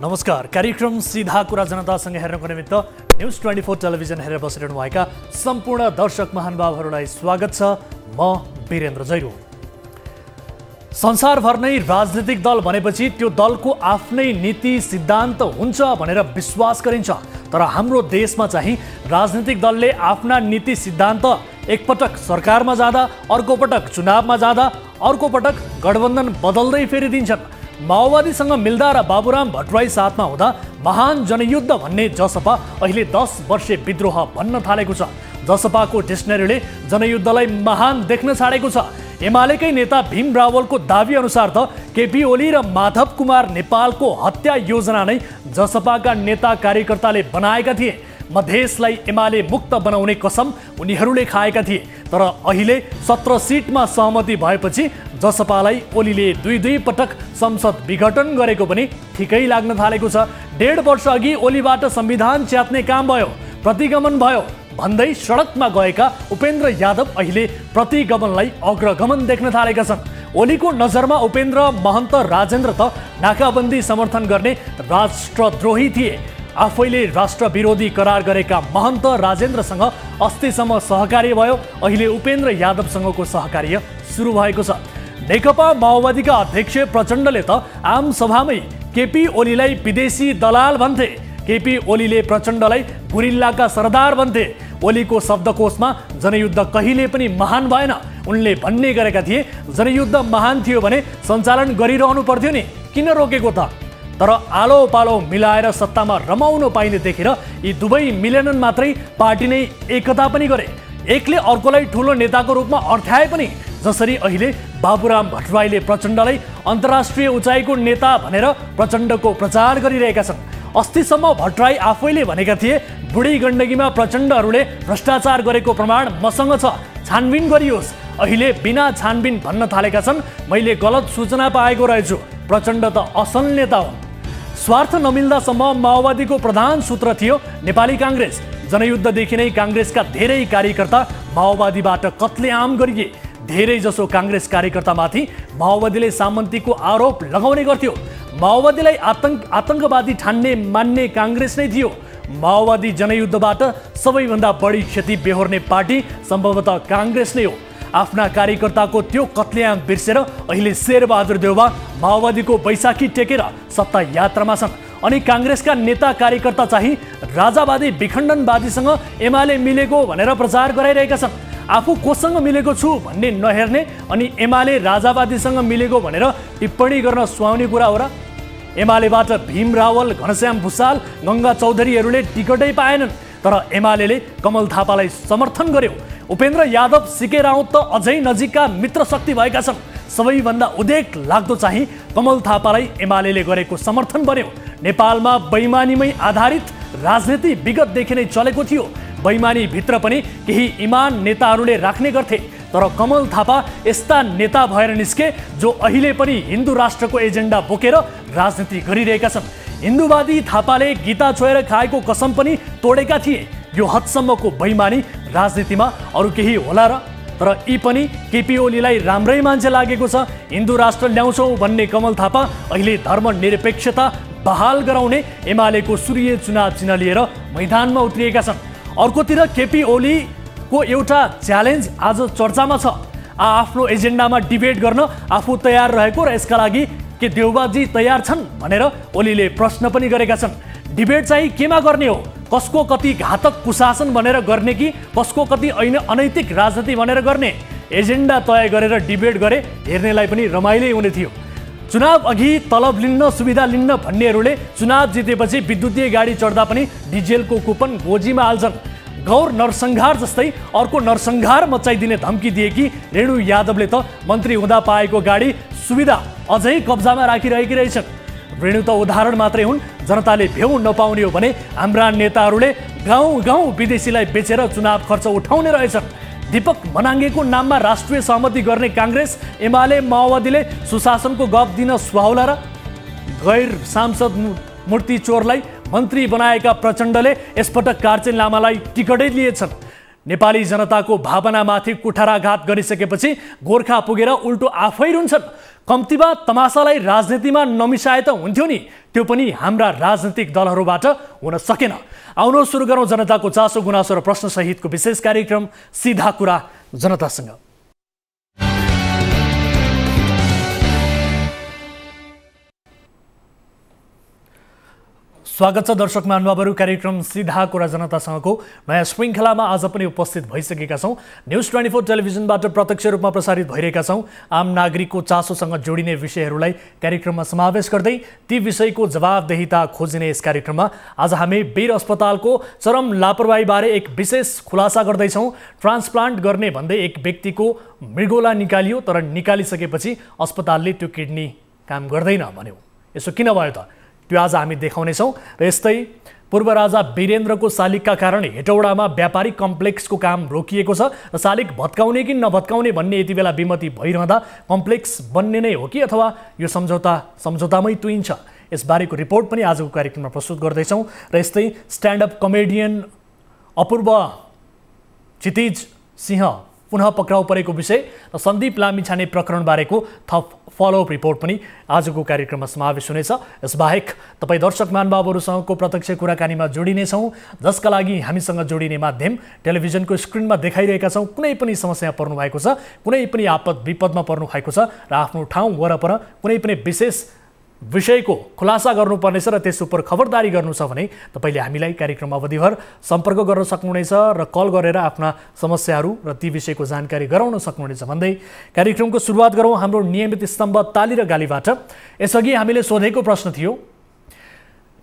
नमस्कार। कार्यक्रम सीधा कुरा जनतासँग हेर्नको निमित्त न्यूज 24 टेलिभिजन हेरेर बसिरहनुभएका सम्पूर्ण दर्शक महानुभावहरूलाई स्वागत छ। म वीरेन्द्र जैरू। संसारभर नै राजनीतिक दल भनेपछि त्यो दलको आफ्नै नीति सिद्धान्त हुन्छ भनेर विश्वास गरिन्छ। तर हाम्रो देशमा चाहिँ राजनीतिक दलले आफ्ना नीति सिद्धान्त एकपटक सरकारमा जाँदा, अर्को पटक चुनावमा जाँदा, अर्को पटक गठबन्धन बदल्दै फेरिदिन्छन्। माओवादीसँग मिल्दा र बाबुराम भट्टराई साथमा हुँदा महान जनयुद्ध भन्ने जसपा अहिले 10 वर्षे विद्रोह भन्न थालेको छ। जसपाको डिक्सनरीले जनयुद्धलाई महान देख्न छाडेको छ। एमालेकै नेता भीम रावलको दावी अनुसार त केपी ओली र माधव कुमार नेपालको हत्या योजना नै जसपाका नेता कार्यकर्ताले बनाएका थिए। मधेसलाई एमाले मुक्त बनाउने कसम उनीहरूले खाएका थिए। तर अहिले 17 सिटमा सहमति भएपछि जसपालाई ओलीले दुई पटक संसद विघटन गरेको पनि ठिकै लाग्न थालेको छ। 1.5 वर्ष अघि ओलीबाट संविधान च्यात्ने काम भयो, प्रतिगमन भयो भन्दै सडकमा गएका उपेन्द्र यादव अहिले प्रतिगमनलाई अग्रगमन देख्न थालेका छन्। ओलीको नजरमा उपेन्द्र महन्त राजेन्द्र त नाकाबन्दी समर्थन गर्ने राष्ट्रद्रोही थिए। आफैले राष्ट्र विरोधी करार गरेका महन्त राजेन्द्रसँग अस्तिसम्म सहकार्य भयो। अहिले उपेन्द्र यादवसँगको सहकार्य सुरु भएको छ। नेकपा माओवादीका अध्यक्ष प्रचण्डले त आम सभामै केपी ओलीलाई विदेशी दलाल भन्थे। केपी ओलीले प्रचण्डलाई गुरिल्लाका सरदार भन्थे। ओलीको शब्दकोशमा जनयुद्ध कहिले पनि महान भएन। उनले भन्ने गरेका थिए, जनयुद्ध महान थियो भने सञ्चालन गरिरहनु पर्थ्यो नि, किन रोकेको त? तर आलो पालो मिलाएर सत्तामा रमाउन पाइने देखेर यी दुवै मिलेनन् मात्रै पार्टी नै एकता पनि गरे। एकले अर्कोलाई ठुलो नेताको रूपमा अर्थ्याए पनि। जसरी अहिले बाबुराम भट्टराईले प्रचण्डलाई अन्तर्राष्ट्रिय उचाइको नेता भनेर प्रचण्डको प्रचार गरिरहेका छन्। अस्तिसम्म भट्टराई आफैले भनेका थिए, बुढी गण्डकीमा प्रचण्डहरूले भ्रष्टाचार गरेको प्रमाण मसँग छ, छानबिन गरियोस्। अहिले बिना छानबिन भन्न थालेका छन्, मैले गलत सूचना पाएको रहेछु, प्रचण्ड त असल नेता हुन्। स्वार्थ नमिल्दासम्म माओवादीको प्रधान सूत्र थियो नेपाली काङ्ग्रेस। जनयुद्धदेखि नै काङ्ग्रेसका धेरै कार्यकर्ता माओवादीबाट कत्लेआम गरिए। धेरै जसो काङ्ग्रेस कार्यकर्तामाथि माओवादीले सामन्तीको आरोप लगाउने गर्थ्यो। माओवादीलाई आतंकवादी ठान्ने मान्ने काङ्ग्रेस नै थियो। माओवादी जनयुद्धबाट सबैभन्दा बढी क्षति बेहोर्ने पार्टी सम्भवतः काङ्ग्रेस नै हो। आफ्ना कार्यकर्ताको त्यो कत्लेआम बिर्सेर अहिले शेरबहादुर देउवा माओवादीको बैशाखी टेकेर सत्ता यात्रामा छन्। अनि काङ्ग्रेसका नेता कार्यकर्ता चाहिँ राजावादी विखण्डनवादीसँग एमाले मिलेको भनेर प्रचार गराइरहेका छन्। आफू कोसँग मिलेको छु भन्ने नहेर्ने अनि एमाले राजावादीसँग मिलेको भनेर टिप्पणी गर्न सुहाउने कुरा हो र? एमालेबाट भीम रावल, घनश्याम भुसाल, गङ्गा चौधरीहरूले टिकटै पाएनन्। तर एमाले कमल थापालाई समर्थन गर्यो। उपेन्द्र यादव, सीके राउत त अझै नजिकका मित्र शक्ति भएका छन्। सबैभन्दा उदेक लाग्दो चाहिँ कमल थापालाई एमाले गरेको समर्थन बन्यो। नेपालमा बैमानीमै आधारित राजनीति विगतदेखि नै चलेको थियो। बैमानी भित्र पनि केही इमान नेताहरूले राख्ने गर्थे। तर कमल थापा यस्ता नेता भएर निस्के जो अहिले पनि हिन्दू राष्ट्रको एजेन्डा बोकेर राजनीति गरिरहेका छन्। हिन्दूवादी थापाले गीता छोएर खाएको कसम पनि तोडेका थिए। यो हदसम्मको बैमानी राजनीतिमा अरू केही होला र? तर यी पनि केपी ओलीलाई राम्रै मान्छे लागेको छ। हिन्दू राष्ट्र ल्याउँछौँ भन्ने कमल थापा अहिले धर्मनिरपेक्षता बहाल गराउने एमालेको सूर्य चुनाव चिन्ह लिएर मैदानमा उत्रिएका छन्। अर्कोतिर केपी ओलीको एउटा च्यालेन्ज आज चर्चामा छ। आफ्नो एजेन्डामा डिबेट गर्न आफू तयार रहेको र यसका लागि के देउबाजी तयार छन् भनेर ओलीले प्रश्न पनि गरेका छन्। डिबेट चाहिँ केमा गर्ने हो? कसको कति घातक कुशासन भनेर गर्ने कि कसको कति अनैतिक राजनीति भनेर गर्ने? एजेन्डा तय गरेर डिबेट गरे हेर्नेलाई पनि रमाइलो हुने थियो। चुनाव अघि तलब लिन्न, सुविधा लिन्न भन्नेहरूले चुनाव जितेपछि विद्युतीय गाडी चढ्दा पनि डिजेलको कुपन गोजीमा हाल्छन्। गौर नरसंहार जस्तै अर्को नरसंहार मचाइदिने धम्की दिएकी रेणु यादवले त मन्त्री हुँदा पाएको गाडी सुविधा अझै कब्जामा राखिरहेकी रहेछन्। रेणु त उदाहरण मात्रै हुन्। जनताले भ्यौ नपाउने हो भने हाम्रा नेताहरूले गाउँ विदेशीलाई बेचेर चुनाव खर्च उठाउने रहेछन्। दीपक मनाङ्गेको नाममा राष्ट्रिय सहमति गर्ने काङ्ग्रेस, एमाले, माओवादीले सुशासनको गफ दिन सुहाउला र? गैर सांसद मूर्ति चोरलाई मन्त्री बनाएका प्रचण्डले यसपटक कार्चेन लामालाई टिकटै लिएछन्। नेपाली जनताको भावनामाथि कुठाराघात गरिसकेपछि गोर्खा पुगेर उल्टो आफै रुन्छन्। कम्तीमा तमासालाई राजनीतिमा नमिसाए त हुन्थ्यो नि, त्यो पनि हाम्रा राजनीतिक दलहरूबाट हुन सकेन। आउनु सुरु गरौँ जनताको चासो गुनासो र प्रश्न सहितको विशेष कार्यक्रम सीधा कुरा जनतासँग। स्वागत छ दर्शक महानुभावहरू, कार्यक्रम सीधा कुरा जनतासँगको नयाँ श्रृङ्खलामा आज पनि उपस्थित भइसकेका छौँ। न्युज 24 टेलिभिजनबाट प्रत्यक्ष रूपमा प्रसारित भइरहेका छौँ। आम नागरिकको चासोसँग जोडिने विषयहरूलाई कार्यक्रममा समावेश गर्दै ती विषयको जवाबदेहिता खोजिने यस कार्यक्रममा आज हामी वीर अस्पतालको चरम लापरवाहीबारे एक विशेष खुलासा गर्दैछौँ। ट्रान्सप्लान्ट गर्ने भन्दै एक व्यक्तिको मृगौला निकालियो, तर निकालिसकेपछि अस्पतालले त्यो किडनी काम गर्दैन भन्यो। यसो किन भयो त? त्यो आज हामी देखाउनेछौँ। र यस्तै पूर्व राजा वीरेन्द्रको शालिगका कारण हेटौडामा व्यापारिक कम्प्लेक्सको काम रोकिएको छ र शालिग भत्काउने कि नभत्काउने भन्ने यति बेला विमति भइरहँदा कम्प्लेक्स बन्ने नै हो कि अथवा यो सम्झौतामै तुइन्छ, यसबारेको रिपोर्ट पनि आजको कार्यक्रममा प्रस्तुत गर्दैछौँ। र यस्तै स्ट्यान्डअप कमेडियन अपूर्व क्षितिज सिंह पुनः पक्राउ परेको विषय र सन्दीप लामिछाने प्रकरणबारेको थप फलोअप रिपोर्ट पनि आजको कार्यक्रममा समावेश हुनेछ। यसबाहेक तपाईँ दर्शक महानुभावहरूसँगको प्रत्यक्ष कुराकानीमा जोडिनेछौँ, जसका लागि हामीसँग जोडिने माध्यम टेलिभिजनको स्क्रिनमा देखाइरहेका छौँ। कुनै पनि समस्या पर्नु भएको छ, कुनै पनि आपद विपदमा पर्नु भएको छ र आफ्नो ठाउँ वरपर कुनै पनि विशेष विषयको खुलासा गर्नुपर्नेछ र त्यस उप खबरदारी गर्नु छ भने तपाईँले हामीलाई कार्यक्रम अवधिभर सम्पर्क गर्न सक्नुहुनेछ र कल गरेर आफ्ना समस्याहरू र ती विषयको जानकारी गराउन सक्नुहुनेछ भन्दै कार्यक्रमको सुरुवात गरौँ हाम्रो नियमित स्तम्भ ताली र गालीबाट। यसअघि हामीले सोधेको प्रश्न थियो,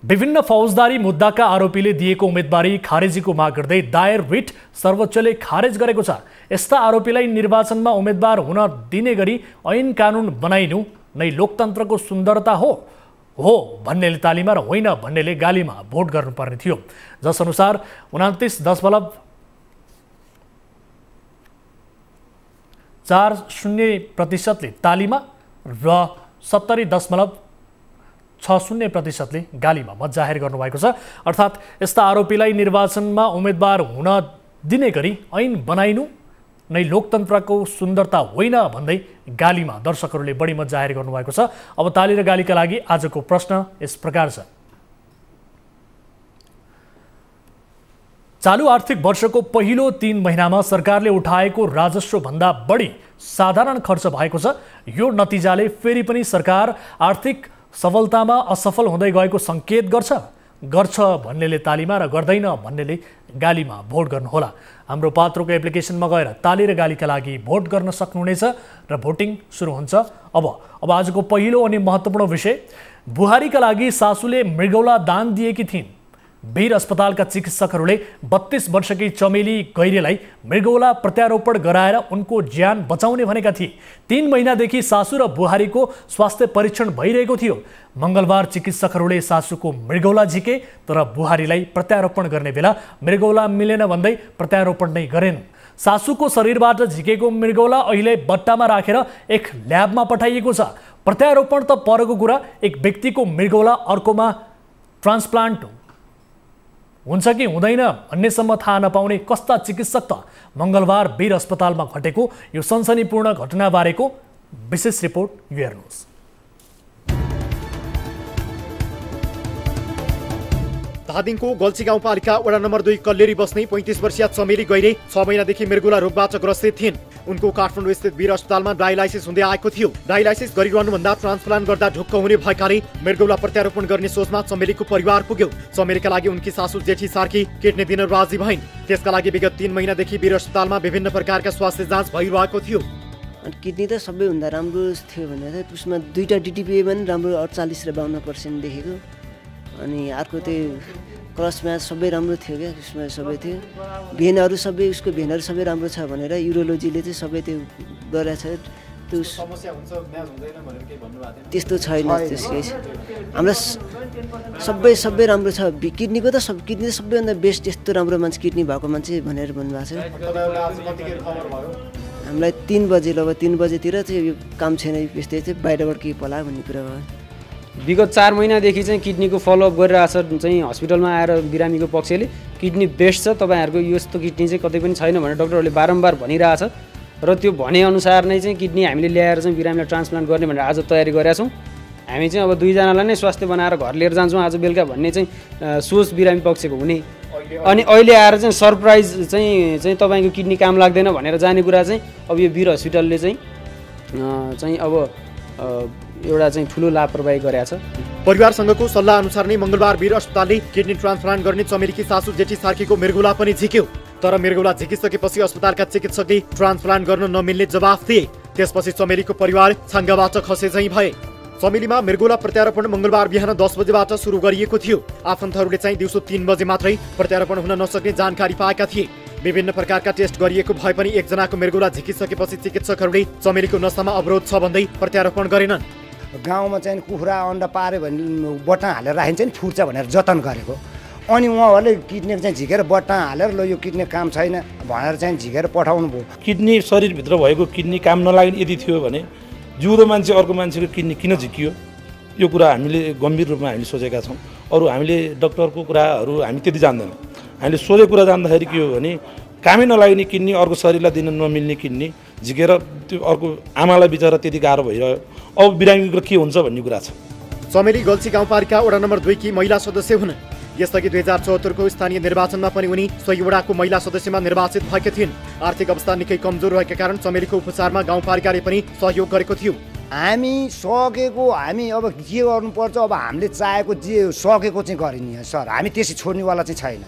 विभिन्न फौजदारी मुद्दाका आरोपीले दिएको उम्मेदवारी खारेजीको माग गर्दै दायर रिट सर्वोच्चले खारेज गरेको छ। यस्ता आरोपीलाई निर्वाचनमा उम्मेदवार हुन दिने गरी ऐन कानुन बनाइनु नै लोकतन्त्रको सुन्दरता हो भन्नेले तालीमा र होइन भन्नेले गालीमा भोट गर्नुपर्ने थियो। जसअनुसार 29.40% तालीमा र 70.60% गालीमा मत जाहेर गर्नुभएको छ। अर्थात् यस्ता आरोपीलाई निर्वाचनमा उम्मेदवार हुन दिने गरी ऐन बनाइनु नै लोकतन्त्रको सुन्दरता होइन भन्दै गालीमा दर्शकहरूले बढी मत जाहेर गर्नुभएको छ। अब ताली र गालीका लागि आजको प्रश्न यस प्रकार छ। चालु आर्थिक वर्षको पहिलो 3 महिनामा सरकारले उठाएको राजस्वभन्दा बढी साधारण खर्च भएको छ। यो नतिजाले फेरि पनि सरकार आर्थिक सफलतामा असफल हुँदै गएको सङ्केत गर्छ भन्नेले तालीमा र गर्दैन भन्नेले गालीमा भोट गर्नुहोला। हाम्रो पात्रोको एप्लिकेसनमा गएर ताली र गालीका लागि भोट गर्न सक्नुहुनेछ र भोटिङ सुरु हुन्छ। अब आजको पहिलो अनि महत्त्वपूर्ण विषय, बुहारीका लागि सासूले मृगौला दान दिएकी थिइन्। वीर अस्पतालका चिकित्सकहरूले 32 वर्षकी चमेली गैरेलाई मृगौला प्रत्यारोपण गराएर उनको ज्यान बचाउने भनेका थिए। 3 महिनादेखि सासू र बुहारीको स्वास्थ्य परीक्षण भइरहेको थियो। मङ्गलबार चिकित्सकहरूले सासूको मृगौला झिके, तर बुहारीलाई प्रत्यारोपण गर्ने बेला मृगौला मिलेन भन्दै प्रत्यारोपण नै गरेन्। सासूको शरीरबाट झिकेको मृगौला अहिले बट्टामा राखेर एक ल्याबमा पठाइएको छ। प्रत्यारोपण त परको कुरा, एक व्यक्तिको मृगौला अर्कोमा ट्रान्सप्लान्ट हुन्छ कि हुँदैन भन्नेसम्म थाहा नपाउने कस्ता चिकित्सक त? मङ्गलबार वीर अस्पतालमा घटेको यो सनसनीपूर्ण घटनाबारेको विशेष रिपोर्ट हेर्नुहोस्। धादिङको गल्छी गाउँपालिका वडा नम्बर 2 कल्लेरी बस्ने 35 वर्षीय चमेली गैरे 6 महिनादेखि मृगौला रोगबाट ग्रसित थिइन्। उनको काठमाडौँ स्थित वीर अस्पतालमा डायलाइसिस हुँदै आएको थियो। डायलाइसिस गरिरहनुभन्दा ट्रान्सप्लान्ट गर्दा ढुक्क हुने भएकाले मृगौला प्रत्यारोपण गर्ने सोचमा चमेलीको परिवार पुग्यो। चमेलीका लागि उनकी सासू जेठी सार्की किडनी दिन राजी भइन्। त्यसका लागि विगत 3 महिनादेखि वीर अस्पतालमा विभिन्न प्रकारका स्वास्थ्य जाँच भइरहेको थियो। अनि किडनी त सबैभन्दा राम्रो थियो भने त्यसमा 2टा डिटिपिए पनि राम्रो 48 र 52% देखेको। अनि अर्को त्यो क्रस म्याच सबै राम्रो थियो क्या, त्यसमा सबै थियो। भेनहरू सबै उसको भेनहरू सबै राम्रो छ भनेर युरोलोजीले चाहिँ सबै त्यो गरेछ। त्यो समस्या हुन्छ म्याच हुँदैन भनेर के भन्नुभएको थियो? त्यस्तो छैन त्यस केस। हाम्रो सबै राम्रो छ। किडनीको त किडनी सबैभन्दा बेस्ट, यस्तो राम्रो मान्छे किडनी भएको मान्छे भनेर भन्नुभएको छ। हामीलाई 3 बजे लगभग 3 बजेतिर चाहिँ यो काम छैन, यस्तै चाहिँ बाहिरबाट केही पला भन्ने कुरा भयो। विगत 4 महिनादेखि चाहिँ किडनीको फलोअप गरिरहेछ चाहिँ हस्पिटलमा आएर बिरामीको पक्षले किडनी बेस्ट छ, तपाईँहरूको यस्तो किडनी चाहिँ कतै पनि छैन भनेर डाक्टरहरूले बारम्बार भनिरहेछ र त्यो भनेअनुसार नै चाहिँ किडनी हामीले ल्याएर चाहिँ बिरामीलाई ट्रान्सप्लान्ट गर्ने भनेर आज तयारी गरेका छौँ। हामी चाहिँ अब 2 जनालाई नै स्वास्थ्य बनाएर घर लिएर जान्छौँ आज बेलुका भन्ने चाहिँ सोच बिरामी पक्षको हुने। अनि अहिले आएर चाहिँ सरप्राइज चाहिँ तपाईँको किडनी काम लाग्दैन भनेर जाने कुरा चाहिँ अब यो वीर हस्पिटलले चाहिँ अब एउटा चाहिँ ठुलो लापरवाही गरेछ। परिवारसँगको सल्लाह अनुसार नै मङ्गलबार वीर अस्पतालले किडनी ट्रान्सप्लान्ट गर्ने चमेलीकी सासू जेठी सार्कीको मृगौला पनि झिक्यो। तर मृगौला झिकिसकेपछि अस्पतालका चिकित्सकले ट्रान्सप्लान्ट गर्न नमिल्ने जवाफ दिए। त्यसपछि चमेलीको परिवार छाङ्गाबाट खसे झैँ भए। चमेलीमा मृगौला प्रत्यारोपण मङ्गलबार बिहान 10 बजेबाट सुरु गरिएको थियो। आफन्तहरूले चाहिँ दिउँसो 3 बजे मात्रै प्रत्यारोपण हुन नसक्ने जानकारी पाएका थिए। विभिन्न प्रकारका टेस्ट गरिएको भए पनि एकजनाको मृगौला झिकिसकेपछि चिकित्सकहरूले चमेलीको नसामा अवरोध छ भन्दै प्रत्यारोपण गरेनन्। गाउँमा चाहिँ कुखुरा अन्डा पारे भने बट्टा हालेर राखिन्छ नि फुट्छ भनेर जतन गरेको, अनि उहाँहरूले किडनी चाहिँ झिकेर बट्टा हालेर ल यो किडनी काम छैन भनेर चाहिँ झिकेर पठाउनु भयो। किडनी शरीरभित्र भएको किडनी काम नलाग्ने यदि थियो भने जिउँदो मान्छे अर्को मान्छेको किडनी किन झिकियो, यो कुरा हामीले गम्भीर रूपमा हामीले सोचेका छौँ। अरू हामीले डक्टरको कुराहरू हामी त्यति जान्दैनौँ। हामीले सोझे कुरा जान्दाखेरि के हो भने कामै नलाग्ने किडनी अर्को शरीरलाई दिन नमिल्ने किडनी झिकेर त्यो अर्को आमालाई बिचरा त्यति गाह्रो भइरह्यो। अब बिरामीको के हुन्छ भन्ने कुरा छ। चमेली गल्छी गाउँपालिका वडा नम्बर 2 की महिला सदस्य हुन्। यसअघि 2074 को स्थानीय निर्वाचनमा पनि उनी सोही वडाको महिला सदस्यमा निर्वाचित भएकी थिइन्। आर्थिक अवस्था निकै कमजोर रहेका कारण चमेलीको उपचारमा गाउँपालिकाले पनि सहयोग गरेको थियो। हामी सकेको हामी अब के गर्नुपर्छ, अब हामीले चाहेको जे सकेको चाहिँ गरिने सर, हामी त्यसै छोड्नेवाला चाहिँ छैन।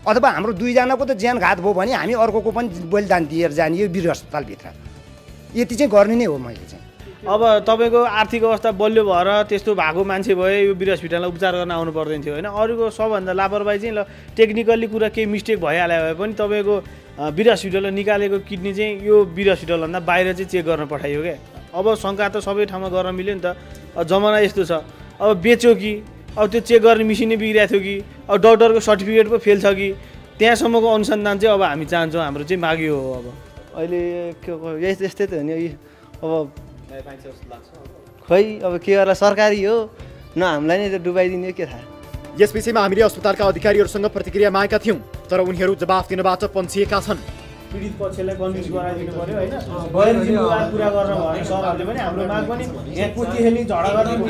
अथवा हाम्रो 2 जनाको त ज्यान घात भयो भने हामी अर्कोको पनि बलिदान दिएर जाने यो वीर अस्पतालभित्र यति चाहिँ गर्ने नै हो। मैले चाहिँ अब तपाईँको आर्थिक अवस्था बलियो भएर त्यस्तो भएको मान्छे भए यो वीर हस्पिटलमा उपचार गर्न आउनु पर्दैन थियो होइन। अरूको सबभन्दा लापरवाही चाहिँ ल टेक्निकल्ली कुरा केही मिस्टेक भइहाल्यो भए पनि तपाईँको वीर हस्पिटलले निकालेको किडनी चाहिँ यो वीर हस्पिटलभन्दा बाहिर चाहिँ चेक गर्न पठाइयो क्या। अब शङ्का त सबै ठाउँमा गर्न मिल्यो नि त। जमाना यस्तो छ, अब बेच्यो कि अब त्यो चेक गर्ने मेसिनै बिग्रिएको थियो कि अब डक्टरको सर्टिफिकेट पो फेल छ कि, त्यहाँसम्मको अनुसन्धान चाहिँ अब हामी चाहन्छौँ। हाम्रो चाहिँ माग्यो हो। अब अहिले यस्तै त हो नि। अब खै अब के गर्ला, सरकारी हो न, हामीलाई नै त डुबाइदिने के थाहा। यस विषयमा हामीले अस्पतालका अधिकारीहरूसँग प्रतिक्रिया मागेका थियौँ, तर उनीहरू जवाफ दिनबाट पन्छिएका छन्। पीडित पक्षलाई कन्भिन्स गराइदिनु पर्यो होइन। गैरजिम्मेवार कुरा गर्न भयो सरहरूले पनि हाम्रो माग पनि यहाँ कुचेली झगडा गर्ने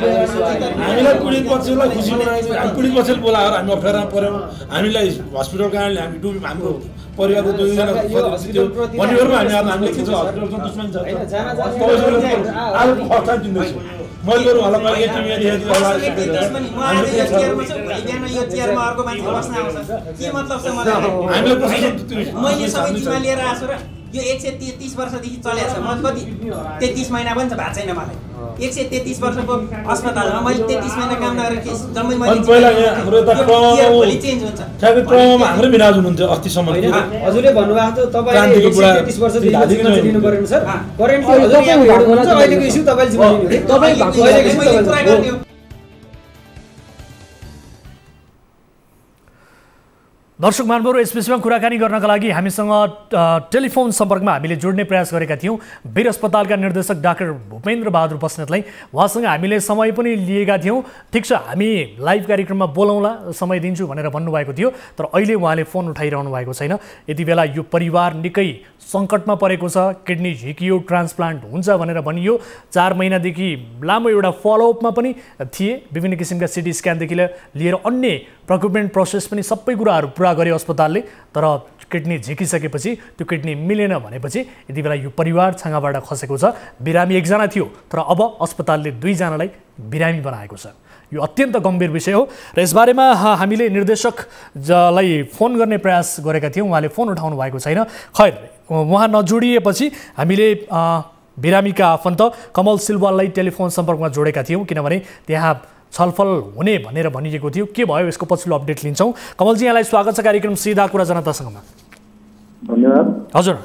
हामीलाई पीडित पक्षलाई खुसी बनाएको, हामी पीडित पक्षले बोलाएर हामी अप्ठ्यारोमा पऱ्यौँ। हामीलाई हस्पिटल कारणले हामी डुब्यौँ, हाम्रो परिवारको 2 जना भनिवरमा हामीले के छ हस्पिटलको दुश्मन छ आज फर्स्ट टाइम दिँदैछु मैले गरौँ होला मैले एटिएम हेरिदिनु होला। मैले सबै जिम्मा लिएर आएको छु र यो 133 वर्षदेखि चलेको छ। म कति 33 महिना पनि भएको छैन मलाई। 133 वर्षको अस्पतालमा मैले 33 महिना काम नगरेर के जम्मै मैले पहिला हाम्रो त भोलि चेन्ज हुन्छ। ठ्याक्कै ट्रममा हाम्रो मिनाज हुनुहुन्थ्यो अस्तिसम्म। हजुरले भन्नुभएको थियो तपाईँले 133 वर्षदेखि दिनु पर्यो सर। करेन्टली हजुर हुनुहुन्छ, अहिलेको इस्यु तपाईँले जिम्मा लिनु हो। तपाईँ भएको अहिलेको इस्यु तपाईँ दर्शक महानुभावहरू, यस विषयमा कुराकानी गर्नका लागि हामीसँग टेलिफोन सम्पर्कमा हामीले जोड्ने प्रयास गरेका थियौँ वीर अस्पतालका निर्देशक डाक्टर भूपेन्द्र बहादुर बस्नेतलाई। उहाँसँग हामीले समय पनि लिएका थियौँ। ठिक छ, हामी लाइभ कार्यक्रममा बोलाउँला, समय दिन्छु भनेर भन्नुभएको थियो, तर अहिले उहाँले फोन उठाइरहनु भएको छैन। यति बेला यो परिवार निकै सङ्कटमा परेको छ। किडनी झिकियो, ट्रान्सप्लान्ट हुन्छ भनेर भनियो। 4 महिनादेखि लामो एउटा फलोअपमा पनि थिए। विभिन्न किसिमका सिटी स्क्यानदेखि लिएर अन्य प्रक्रुटमेन्ट प्रोसेस पनि सबै कुराहरू पुरा गर्यो अस्पतालले। तर किडनी झिकिसकेपछि त्यो किडनी मिलेन भनेपछि यति बेला यो परिवार छाँगाबाट खसेको छ। बिरामी 1 जना थियो, तर अब अस्पतालले 2 जनालाई बिरामी बनाएको छ। यो अत्यन्त गम्भीर विषय हो र यसबारेमा हामीले निर्देशकलाई फोन गर्ने प्रयास गरेका थियौँ। उहाँले फोन उठाउनु भएको छैन। खैर, उहाँ नजोडिएपछि हामीले बिरामीका आफन्त कमल सिलवाललाई टेलिफोन सम्पर्कमा जोडेका थियौँ, किनभने त्यहाँ छलफल हुने भनेर भनिएको थियो। के भयो यसको पछिल्लो अपडेट लिन्छौँ। कमलजी, यहाँलाई स्वागत छ कार्यक्रम सीधा कुरा जनतासँगमा। धन्यवाद। हजुर,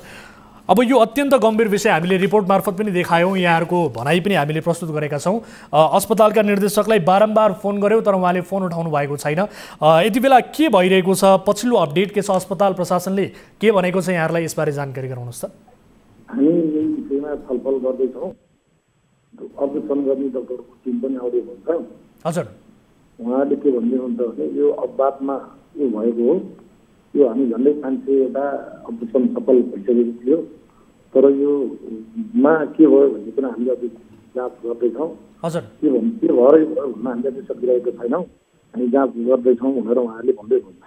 अब यो अत्यन्त गम्भीर विषय हामीले रिपोर्ट मार्फत पनि देखायौँ, यहाँहरूको भनाइ पनि हामीले प्रस्तुत गरेका छौँ। अस्पतालका निर्देशकलाई बारम्बार फोन गऱ्यौँ, तर उहाँले फोन उठाउनु भएको छैन। यति बेला के भइरहेको छ, पछिल्लो अपडेट के छ, अस्पताल प्रशासनले के भनेको छ, यहाँहरूलाई यसबारे जानकारी गराउनुहोस् त। हामी यही विषयमा छलफल गर्दैछौँ। अपरेसन गर्ने डक्टरको टिम पनि आउँदै हुन्छ। हजुर, उहाँले के भनिदिनुहुन्छ भने यो अपवादमा यो भएको हो, यो हामी झन्डै मान्छे एउटा अपरेसन सफल भइसकेको थियो, तर योमा के भयो भन्ने कुरा हामीले अझै जाँच गर्दैछौँ। हजुर, के भएर यो भयो भन्न हामीले अझै सकिरहेको छैनौँ, हामी जाँच गर्दैछौँ भनेर उहाँहरूले भन्दै हुनुहुन्छ।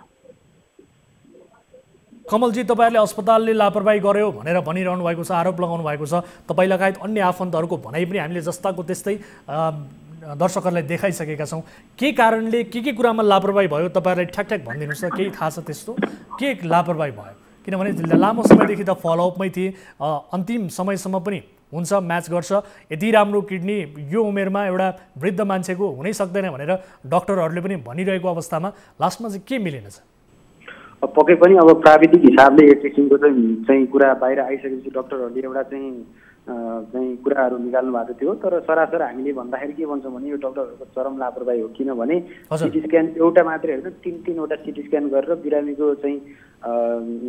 कमलजी, तपाईँहरूले अस्पतालले लापरवाही गर्यो भनेर भनिरहनु भएको छ, आरोप लगाउनु भएको छ। तपाईँ लगायत अन्य आफन्तहरूको भनाइ पनि हामीले जस्ताको त्यस्तै दर्शकहरूलाई देखाइसकेका छौँ। के कारणले के कुरामा लापरवाही भयो तपाईँहरूलाई ठ्याक भनिदिनुहोस् न, केही थाहा छ त्यस्तो के लापरवाही भयो? किनभने लामो समयदेखि त फलोअपमै थिए, अन्तिम समयसम्म पनि हुन्छ म्याच गर्छ, यति राम्रो किडनी यो उमेरमा एउटा वृद्ध मान्छेको हुनै सक्दैन भनेर डक्टरहरूले पनि भनिरहेको अवस्थामा लास्टमा चाहिँ के मिलेन छ? पक्कै पनि अब प्राविधिक हिसाबले एक किसिमको चाहिँ कुरा बाहिर आइसकेपछि डक्टरहरूले एउटा चाहिँ कुराहरू निकाल्नु भएको थियो। तर सरासर हामीले भन्दाखेरि के भन्छौँ भने यो डक्टरहरूको चरम लापरवाही हो। किनभने सिटी स्क्यान एउटा मात्रै होइन, तीनवटा सिटी स्क्यान गरेर बिरामीको चाहिँ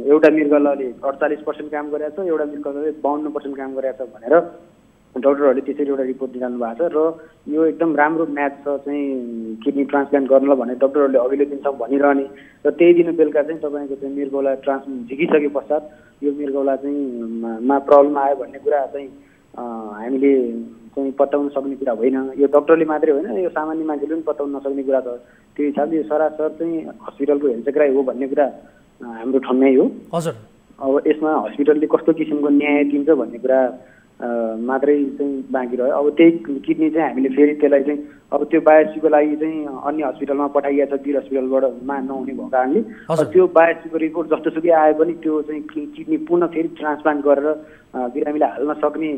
एउटा मृगलले 48% काम गरेको छ, एउटा मृगलले 52% काम गरेको छ भनेर डक्टरहरूले त्यसरी एउटा रिपोर्ट निकाल्नु भएको छ। र यो एकदम राम्रो म्याच छ चाहिँ किडनी ट्रान्सप्लान्ट गर्नलाई भने डक्टरहरूले अघिल्लो दिनसम्म भनिरहने र त्यही दिन बेलुका चाहिँ तपाईँको चाहिँ मृगौला झिकिसके पश्चात यो मृगौला चाहिँ मा प्रब्लम आयो भन्ने कुरा चाहिँ हामीले चाहिँ पत्याउन सक्ने कुरा होइन। यो डक्टरले मात्रै होइन, यो सामान्य मान्छेले पनि पत्याउन नसक्ने कुरा छ। त्यो हिसाबले यो सरासर चाहिँ हस्पिटलको हेरचेक्राइ हो भन्ने कुरा हाम्रो ठम्याइ हो। हजुर, अब यसमा हस्पिटलले कस्तो किसिमको न्याय दिन्छ भन्ने कुरा मात्रै चाहिँ बाँकी रह्यो। अब त्यही किडनी चाहिँ हामीले फेरि त्यसलाई चाहिँ अब त्यो बायोप्सीको लागि चाहिँ अन्य हस्पिटलमा पठाइएको छ, वीर हस्पिटलबाट नहुने भएको कारणले त्यो बायोप्सीको रिपोर्ट जस्तोसुकै आए पनि त्यो चाहिँ किडनी पुनः फेरि ट्रान्सप्लान्ट गरेर बिरामीलाई हाल्न सक्ने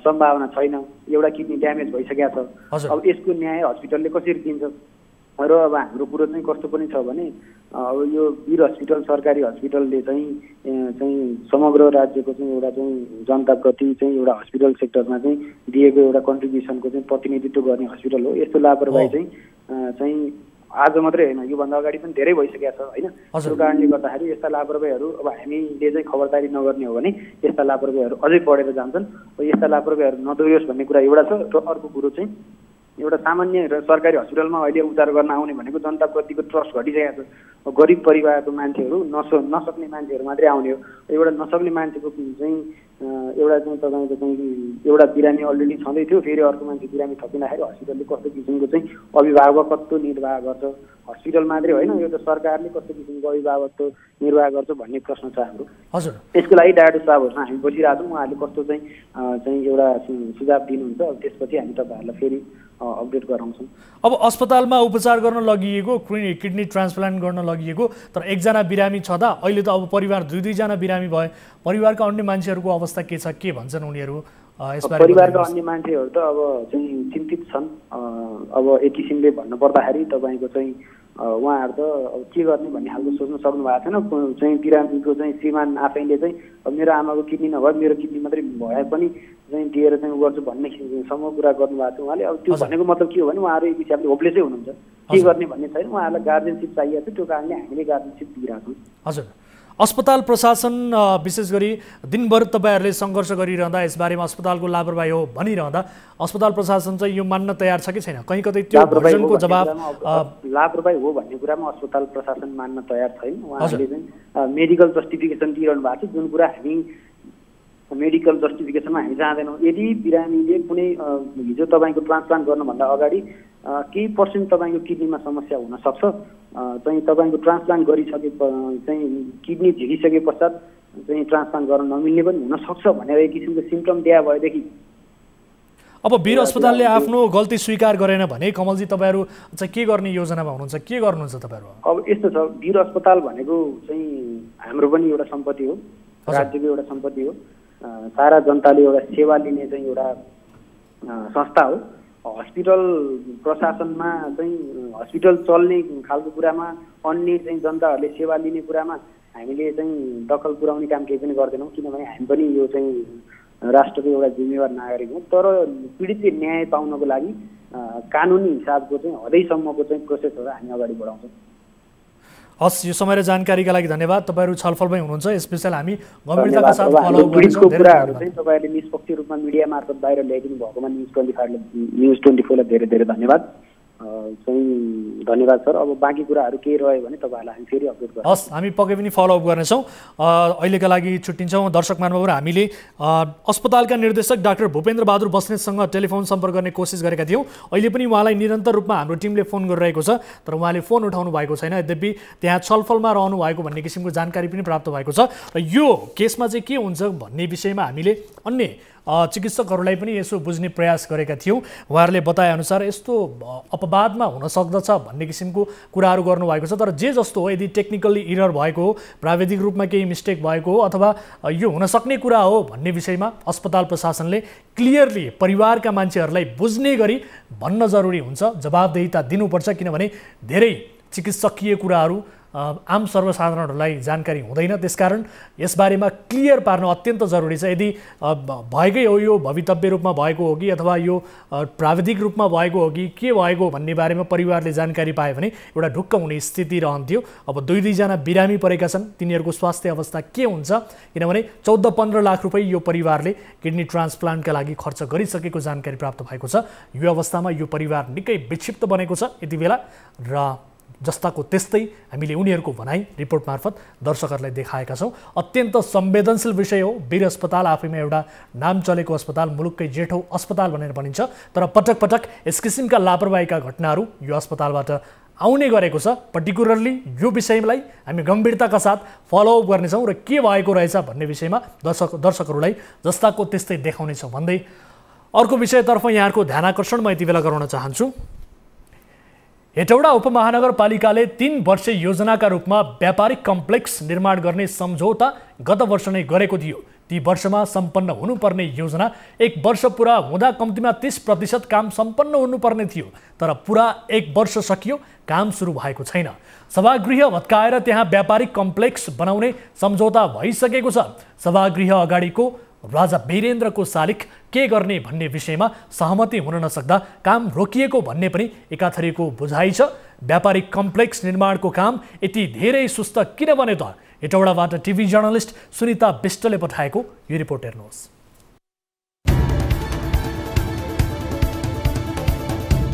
सम्भावना छैन। एउटा किडनी ड्यामेज भइसकेको छ। अब यसको न्याय हस्पिटलले कसरी दिन्छ? र अब हाम्रो कुरो चाहिँ कस्तो पनि छ भने अब यो वीर हस्पिटल सरकारी हस्पिटलले चाहिँ समग्र राज्यको चाहिँ एउटा चाहिँ जनताप्रति चाहिँ एउटा हस्पिटल सेक्टरमा चाहिँ दिएको एउटा कन्ट्रिब्युसनको चाहिँ प्रतिनिधित्व गर्ने हस्पिटल हो। यस्तो लापरवाही चाहिँ आज मात्रै होइन, योभन्दा अगाडि पनि धेरै भइसकेको छ होइन। त्यो कारणले गर्दाखेरि यस्ता लापरवाहीहरू अब हामीले चाहिँ खबरदारी नगर्ने हो भने यस्ता लापरवाहीहरू अझै बढेर जान्छन्। यस्ता लापरवाहीहरू नदोहोरियोस् भन्ने कुरा एउटा छ। र अर्को कुरो चाहिँ एउटा सामान्य र सरकारी हस्पिटलमा अहिले उपचार गर्न आउने भनेको जनताप्रतिको ट्रस्ट घटिसकेको छ। गरिब परिवारको मान्छेहरू नसक्ने मान्छेहरू मात्रै आउने हो। एउटा नसक्ने मान्छेको चाहिँ एउटा चाहिँ तपाईँको चाहिँ एउटा बिरामी अलरेडी छँदै थियो, फेरि अर्को मान्छे बिरामी थपिँदाखेरि हस्पिटलले कस्तो किसिमको चाहिँ अभिभावकत्व निर्वाह गर्छ? हस्पिटल मात्रै होइन, यो त सरकारले कस्तो किसिमको अभिभावकत्व निर्वाह गर्छ भन्ने प्रश्न छ हाम्रो। हजुर, यसको लागि डाक्टर साहबहरूसँग हामी बसिरहेको छौँ। उहाँहरूले कस्तो चाहिँ एउटा सुझाव दिनुहुन्छ, अब त्यसपछि हामी तपाईँहरूलाई फेरि अपडेट गराउँछौँ। अब अस्पतालमा उपचार गर्न लगिएको, किडनी ट्रान्सप्लान्ट गर्न लगिएको, तर एकजना बिरामी छँदा अहिले त अब परिवार दुईजना बिरामी भए, परिवारका अन्य मान्छेहरूको अवस्था के छ, के भन्छन् उनीहरू यसबारे? परिवारका अन्य मान्छेहरू त अब चाहिँ चिन्तित छन्। अब एक किसिमले भन्नुपर्दाखेरि तपाईँको चाहिँ उहाँहरू त अब के गर्ने भन्ने खालको सोच्न सक्नु भएको छैन। चाहिँ बिरामीको चाहिँ श्रीमान आफैले चाहिँ मेरो आमाको किडनी नभए मेरो किडनी मात्रै भए पनि चाहिँ दिएर चाहिँ उ गर्छु भन्ने सम्म कुरा गर्नुभएको छ उहाँले। अब त्यो भनेको मतलब के हो भने उहाँहरू एक हिसाबले होपलेसै हुनुहुन्छ, के गर्ने भन्ने छैन। उहाँहरूलाई गार्जेनसिप चाहिएको छ, त्यो कारणले हामीले गार्जेनसिप दिइरहेको छौँ। हजुर, अस्पताल प्रशासन विशेष गरी दिनभर तपाईँहरूले सङ्घर्ष गरिरहँदा, यसबारेमा अस्पतालको लापरवाही हो भनिरहँदा अस्पताल प्रशासन चाहिँ यो मान्न तयार छ कि छैन? कहीँ कतै त्यो भर्जनको जवाब लापरवाही हो भन्ने कुरामा अस्पताल प्रशासन मान्न तयार छैन। उहाँहरूले चाहिँ मेडिकल जस्टिफिकेसन दिइरहनु भएको छ, जुन कुरा हामी मेडिकल जस्टिफिकेसनमा हामी जाँदैनौँ। यदि बिरामीले कुनै हिजो तपाईँको ट्रान्सप्लान्ट गर्नुभन्दा अगाडि केही पर्सेन्ट तपाईँको किडनीमा समस्या हुनसक्छ, चाहिँ तपाईँको ट्रान्सप्लान्ट गरिसके चाहिँ किडनी झिकिसके पश्चात चाहिँ ट्रान्सप्लान्ट गर्न नमिल्ने पनि हुनसक्छ भनेर एक किसिमको सिम्पटम दिए भएदेखि अब वीर अस्पतालले आफ्नो गल्ती स्वीकार गरेन भने कमलजी तपाईँहरू चाहिँ के गर्ने योजनामा हुनुहुन्छ, के गर्नुहुन्छ तपाईँहरू? अब यस्तो छ, वीर अस्पताल भनेको चाहिँ हाम्रो पनि एउटा सम्पत्ति हो, राज्यको एउटा सम्पत्ति हो। सारा जनताले एउटा सेवा लिने चाहिँ एउटा संस्था हो। हस्पिटल प्रशासनमा चाहिँ हस्पिटल चल्ने खालको कुरामा अन्य चाहिँ जनताहरूले सेवा लिने कुरामा हामीले चाहिँ दखल पुर्याउने काम केही पनि गर्दैनौँ। किनभने हामी पनि यो चाहिँ राष्ट्रको एउटा जिम्मेवार नागरिक हौँ। तर पीडितले न्याय पाउनको लागि कानुनी हिसाबको चाहिँ हदैसम्मको चाहिँ प्रोसेसहरू हामी अगाडि बढाउँछौँ। हस्, यो समय र जानकारीका लागि धन्यवाद। तपाईँहरू छलफलमै हुनुहुन्छ, यसैले हामी गम्भीरताका साथ फलो पीडितको गर्छौँ। कुराहरू चाहिँ तपाईँहरूले निष्पक्ष रूपमा मिडिया मार्फत बाहिर ल्याइदिनु भएकोमा न्युज 24 धेरै धेरै धन्यवाद। धन्यवाद सर। अब बाँकी कुराहरू केही रह्यो भने तपाईँहरूलाई हामी फेरि अपडेट गर्छौँ। हस्, हामी पक्कै पनि फलोअप गर्नेछौँ। अहिलेका लागि छुट्टिन्छौँ। दर्शक महानुभावहरू, हामीले अस्पतालका निर्देशक डाक्टर भूपेन्द्र बहादुर बस्नेतसँग टेलिफोन सम्पर्क गर्ने कोसिस गरेका थियौँ। अहिले पनि उहाँलाई निरन्तर रूपमा हाम्रो टिमले फोन गरिरहेको छ, तर उहाँले फोन उठाउनु भएको छैन। यद्यपि त्यहाँ छलफलमा रहनु भएको भन्ने किसिमको जानकारी पनि प्राप्त भएको छ। र यो केसमा चाहिँ के हुन्छ भन्ने विषयमा हामीले अन्य चिकित्सकहरूलाई पनि यसो बुझ्ने प्रयास गरेका थियौँ। उहाँहरूले बताएअनुसार यस्तो अपवादमा हुन सक्दछ भन्ने किसिमको कुराहरू गर्नुभएको छ। तर जे जस्तो हो, यदि टेक्निकल्ली इरर भएको हो, प्राविधिक रूपमा केही मिस्टेक भएको हो, अथवा यो हुनसक्ने कुरा हो भन्ने विषयमा अस्पताल प्रशासनले क्लियरली परिवारका मान्छेहरूलाई बुझ्ने गरी भन्न जरुरी हुन्छ। जवाबदेहिता दिनुपर्छ, किनभने धेरै चिकित्सकीय कुराहरू आम सर्वसाधारणहरूलाई जानकारी हुँदैन। त्यसकारण यसबारेमा क्लियर पार्न अत्यन्त जरुरी छ। यदि भएकै हो, यो भवितव्य रूपमा भएको हो कि अथवा यो प्राविधिक रूपमा भएको हो कि के भएको भन्ने बारेमा परिवारले जानकारी पायो भने एउटा ढुक्क हुने स्थिति रहन्थ्यो। अब दुई-दुईजना बिरामी परेका छन्, तिनीहरूको स्वास्थ्य अवस्था के हुन्छ? किनभने 14-15 लाख रुपियाँ यो परिवारले किडनी ट्रान्सप्लान्टका लागि खर्च गरिसकेको जानकारी प्राप्त भएको छ। यो अवस्थामा यो परिवार निकै विक्षिप्त बनेको छ यति बेला, र जस्ताको त्यस्तै हामीले उनीहरूको भनाइ रिपोर्ट मार्फत दर्शकहरूलाई देखाएका छौँ। अत्यन्त संवेदनशील विषय हो। वीर अस्पताल आफैमा एउटा नाम चलेको अस्पताल, मुलुककै जेठो अस्पताल भनेर भनिन्छ। तर पटक पटक यस किसिमका लापरवाहीका घटनाहरू यो अस्पतालबाट आउने गरेको छ। पर्टिकुलरली यो विषयलाई हामी गम्भीरताका साथ फलोअप गर्नेछौँ र के भएको रहेछ भन्ने विषयमा दर्शकहरूलाई जस्ताको त्यस्तै देखाउनेछौँ भन्दै अर्को विषयतर्फ यहाँहरूको ध्यानाकर्षण म यति बेला गराउन चाहन्छु। हेटौडा उपमहानगरपालिकाले 3 वर्षे योजनाका रूपमा व्यापारिक कम्प्लेक्स निर्माण गर्ने सम्झौता गत वर्ष नै गरेको थियो। ती वर्षमा सम्पन्न हुनुपर्ने योजना 1 वर्ष पुरा हुँदा कम्तीमा 30% काम सम्पन्न हुनुपर्ने थियो। तर पुरा 1 वर्ष सकियो, काम सुरु भएको छैन। सभागृह भत्काएर त्यहाँ व्यापारिक कम्प्लेक्स बनाउने सम्झौता भइसकेको छ। सभागृह अगाडिको राजा वीरेन्द्रको शालिग के गर्ने भन्ने विषयमा सहमति हुन नसक्दा काम रोकिएको भन्ने पनि एकाथरीको बुझाइ छ। व्यापारिक कम्प्लेक्स निर्माणको काम यति धेरै सुस्त किन बन्यो त? हेटौडाबाट टिभी जर्नलिस्ट सुनिता बिष्टले पठाएको यो रिपोर्ट हेर्नुहोस्।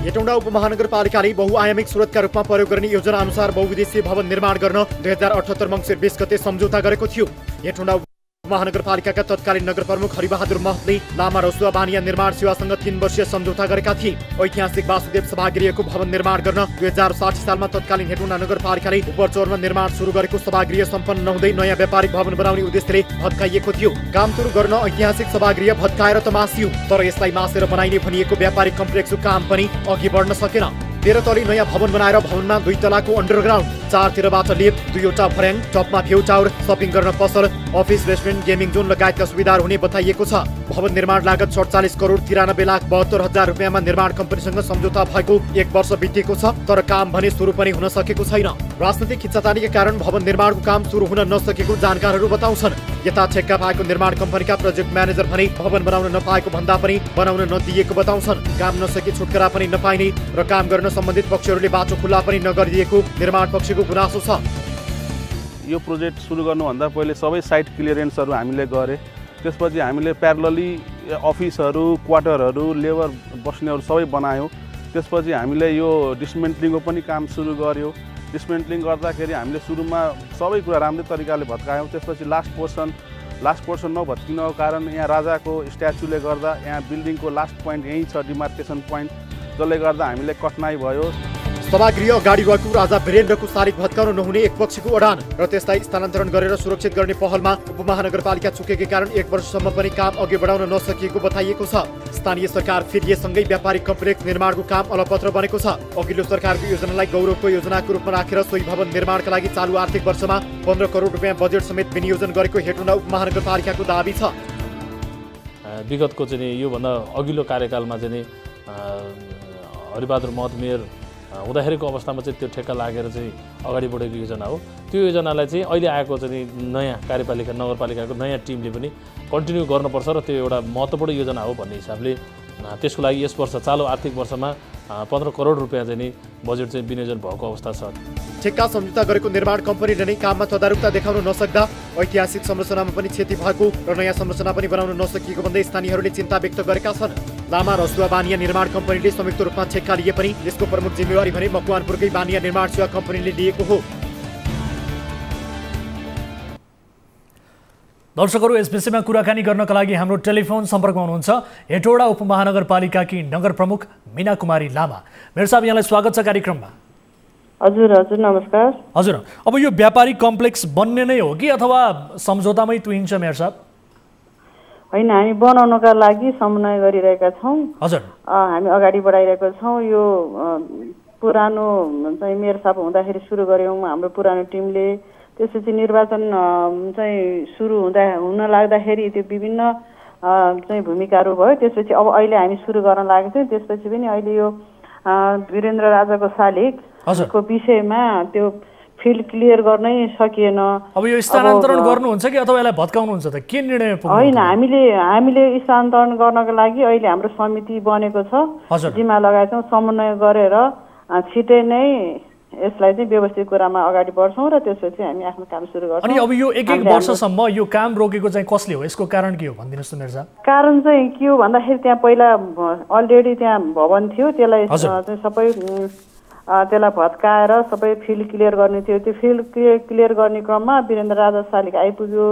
हेटौडा उपमहानगरपालिकाले बहुआयामिक स्रोतका रूपमा प्रयोग गर्ने योजना अनुसार बहुउद्देश्य भवन निर्माण गर्न 2078 मङ्सिर 20 गते सम्झौता गरेको थियो। हेटौडा महानगरपालिकाका तत्कालीन नगर प्रमुख हरिबहादुर महतले लामा रसुवा बानिया निर्माण सेवासँग 3 वर्षीय सम्झौता गरेका थिए। ऐतिहासिक वासुदेव सभागृहको भवन निर्माण गर्न 2060 सालमा तत्कालीन हेटौडा नगरपालिकाले उपचौरमा निर्माण सुरु गरेको सभागृह सम्पन्न नहुँदै नयाँ व्यापारिक भवन बनाउने उद्देश्यले भत्काइएको थियो। काम सुरु गर्न ऐतिहासिक सभागृह भत्काएर त मासियो, तर यसलाई मासेर बनाइने भनिएको व्यापारिक कम्प्लेक्सको काम पनि अघि बढ्न सकेन। 13 तले नयाँ भवन बनाएर भवनमा 2 तलाको अन्डरग्राउन्ड, 4 तिरबाट लिफ्ट, 2वटा भर्याङ, टपमा भ्यू टावर, शपिङ गर्न पसल, अफिस, रेस्टुरेन्ट, गेमिङ जोन लगायतका सुविधाहरू हुने बताइएको छ। भवन निर्माण लागत 47 करोड 93,72,000 रुपियाँमा निर्माण कम्पनीसँग सम्झौता भएको 1 वर्ष बितेको छ, तर काम भने सुरु पनि हुन सकेको छैन। राजनीतिक खिच्चातानीका कारण भवन निर्माणको काम सुरु हुन नसकेको जानकारहरू बताउँछन्। यता ठेक्का पाएको निर्माण कम्पनीका प्रोजेक्ट म्यानेजर भने भवन बनाउन नपाएको भन्दा पनि बनाउन नदिएको बताउँछन्। काम नसके छुटकारा पनि नपाइने र काम गर्न सम्बन्धित पक्षहरूले बाटो खुल्ला पनि नगरिदिएको निर्माण पक्षको गुनासो छ। यो प्रोजेक्ट सुरु गर्नुभन्दा पहिले सबै साइट क्लियरेन्सहरू हामीले गरे। त्यसपछि हामीले प्यारलली अफिसहरू, क्वार्टरहरू, लेबर बस्नेहरू सबै बनायौँ। त्यसपछि हामीले यो डिसमेन्टलिङको पनि काम सुरु गर्यो। डिसमेन्टलिङ गर्दाखेरि हामीले सुरुमा सबै कुरा राम्रै तरिकाले भत्कायौँ। त्यसपछि लास्ट पोर्सन नभत्किनको कारण यहाँ राजाको स्ट्याचुले गर्दा यहाँ बिल्डिङको लास्ट पोइन्ट यहीँ छ, डिमार्केसन पोइन्ट, जसले गर्दा हामीलाई कठिनाइ भयो। सभागृह अगाडि रहेको राजा वीरेन्द्रको शालिग भत्काउन नहुने एक पक्षको अडान र त्यसलाई स्थानान्तरण गरेर सुरक्षित गर्ने पहलमा उपमहानगरपालिका चुकेकै कारण 1 वर्षसम्म पनि काम अघि बढाउन नसकिएको बताइएको छ। स्थानीय सरकार फिर्लिएसँगै व्यापारिक कम्प्लेक्स निर्माणको काम अलपत्र बनेको छ। अघिल्लो सरकारको योजनालाई गौरवको योजनाको रूपमा राखेर सोही भवन निर्माणका लागि चालु आर्थिक वर्षमा 15 करोड रुपियाँ बजेट समेत विनियोजन गरेको हेटौडा उपमहानगरपालिकाको दाबी छ। विगतको चाहिँ योभन्दा अघिल्लो कार्यकालमा चाहिँ हरिबहादुर महत मेयर हुँदाखेरिको अवस्थामा चाहिँ त्यो ठेक्का लागेर चाहिँ अगाडि बढेको योजना हो। त्यो योजनालाई चाहिँ अहिले आएको चाहिँ नयाँ कार्यपालिका नगरपालिकाको नयाँ टिमले पनि कन्टिन्यू गर्नुपर्छ र त्यो एउटा महत्त्वपूर्ण योजना हो भन्ने हिसाबले त्यसको लागि यस वर्ष चालु आर्थिक वर्षमा 15 करोड रुपियाँ चाहिँ नि बजेट चाहिँ विनियोजन भएको अवस्था छ। ठेक्का सम्झौता गरेको निर्माण कम्पनीले नै काममा तदारुकता देखाउन नसक्दा ऐतिहासिक संरचनामा पनि क्षति भएको र नयाँ संरचना पनि बनाउन नसकिएको भन्दै स्थानीयहरूले चिन्ता व्यक्त गरेका छन्। लामा रसुवा बानिया निर्माण कम्पनीले संयुक्त रूपमा ठेक्का लिए पनि यसको प्रमुख जिम्मेवारी भने मकवानपुरकै बानिया निर्माण सेवा कम्पनीले लिएको हो। दर्शकहरू, यस विषयमा कुराकानी गर्नका लागि हाम्रो टेलिफोन सम्पर्कमा हुनुहुन्छ हेटौडा उपमहानगरपालिकाकी नगर प्रमुख मीना कुमारी लामा। मेयर साहब, यहाँलाई स्वागत छ कार्यक्रममा। हजुर हजुर नमस्कार। हजुर, अब यो व्यापारिक कम्प्लेक्स बन्ने नै हो कि अथवा सम्झौतामै तुइन्छ मेयर साहब? होइन, हामी बनाउनका लागि समन्वय गरिरहेका छौँ। हजुर, हामी अगाडि बढाइरहेका छौँ। यो पुरानो चाहिँ मेयर साहब हुँदाखेरि सुरु गऱ्यौँ हाम्रो पुरानो टिमले। त्यसपछि निर्वाचन चाहिँ सुरु हुन लाग्दाखेरि त्यो विभिन्न चाहिँ भूमिकाहरू भयो। त्यसपछि अब अहिले हामी सुरु गर्न लागेको छौँ। त्यसपछि पनि अहिले यो वीरेन्द्र राजाको शालिगको विषयमा त्यो फिल्ड क्लियर गर्नै सकिएन। अब यो स्थानान्तरण गर्नुहुन्छ कि अथवा यसलाई भत्काउनुहुन्छ त? के निर्णय पुग्नु? होइन, हामीले स्थानान्तरण गर्नको लागि अहिले हाम्रो समिति बनेको छ, जिम्मा लगाएका छौँ। समन्वय गरेर छिटै नै यसलाई चाहिँ व्यवस्थित कुरामा अगाडि बढ्छौँ र त्यसपछि हामी आफ्नो काम सुरु गर्छौँ। अनि अब यो एक वर्षसम्म यो काम रोकेको चाहिँ कसले हो? यसको कारण के हो भनिदिनुहोस् त मेयर साहब। कारण चाहिँ के हो भन्दाखेरि त्यहाँ पहिला अलरेडी त्यहाँ भवन थियो, त्यसलाई चाहिँ सबै त्यसलाई भत्काएर सबै फिल्ड क्लियर गर्ने थियो। त्यो फिल्ड क्लियर गर्ने क्रममा वीरेन्द्र राजा शालिग आइपुग्यो।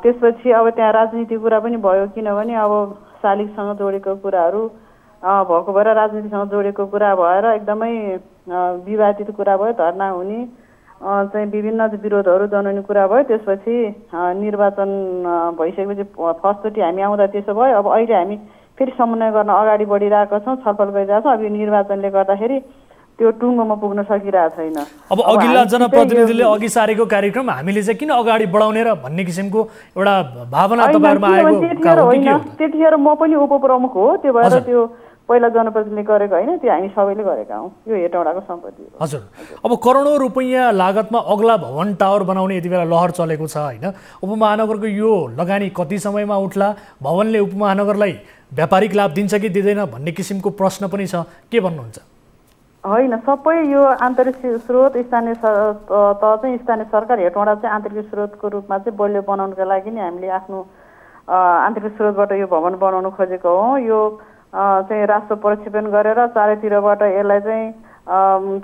त्यसपछि अब त्यहाँ राजनीतिक कुरा पनि भयो, किनभने अब शालिगसँग जोडेको कुराहरू भएको भएर राजनीतिसँग जोडेको कुरा भएर एकदमै विवादित कुरा भयो। धरना हुने चाहिँ विभिन्न विरोधहरू जनाउने कुरा भयो। त्यसपछि निर्वाचन भइसकेपछि फर्स्टचोटि हामी आउँदा त्यसो भयो। अब अहिले हामी फेरि समन्वय गर्न अगाडि बढिरहेका छौँ, छलफल गरिरहेका छौँ। अब यो निर्वाचनले गर्दाखेरि त्यो टुङ्गोमा पुग्न सकिरहेको छैन। अब अघिल्ला जनप्रतिनिधिले अघि सारेको कार्यक्रम हामीले चाहिँ किन अगाडि बढाउने र भन्ने किसिमको एउटा भावना तपाईँहरुमा आएको होइन? त्यतिखेर म पनि उपप्रमुख हो, त्यो भएर त्यो पहिला जनप्रतिनिधिले गरेको होइन, त्यो हामी सबैले गरेका हौँ। यो हेटौडाको सम्पत्ति हो। हजुर, अब करोडौँ रुपैयाँ लागतमा अग्ला भवन टावर बनाउने यति बेला लहर चलेको छ होइन? उपमहानगरको यो लगानी कति समयमा उठ्ला? भवनले उपमहानगरलाई व्यापारिक लाभ दिन्छ कि दिँदैन भन्ने किसिमको प्रश्न पनि छ, के भन्नुहुन्छ? होइन, सबै यो आन्तरिक स्रोत स्थानीय चाहिँ स्थानीय सरकार हेटौडा चाहिँ आन्तरिक स्रोतको रूपमा चाहिँ बलियो बनाउनुको लागि नै हामीले आफ्नो आन्तरिक स्रोतबाट यो भवन बनाउन खोजेको हो। यो चाहिँ राष्ट्र प्रक्षेपण गरेर चारैतिरबाट यसलाई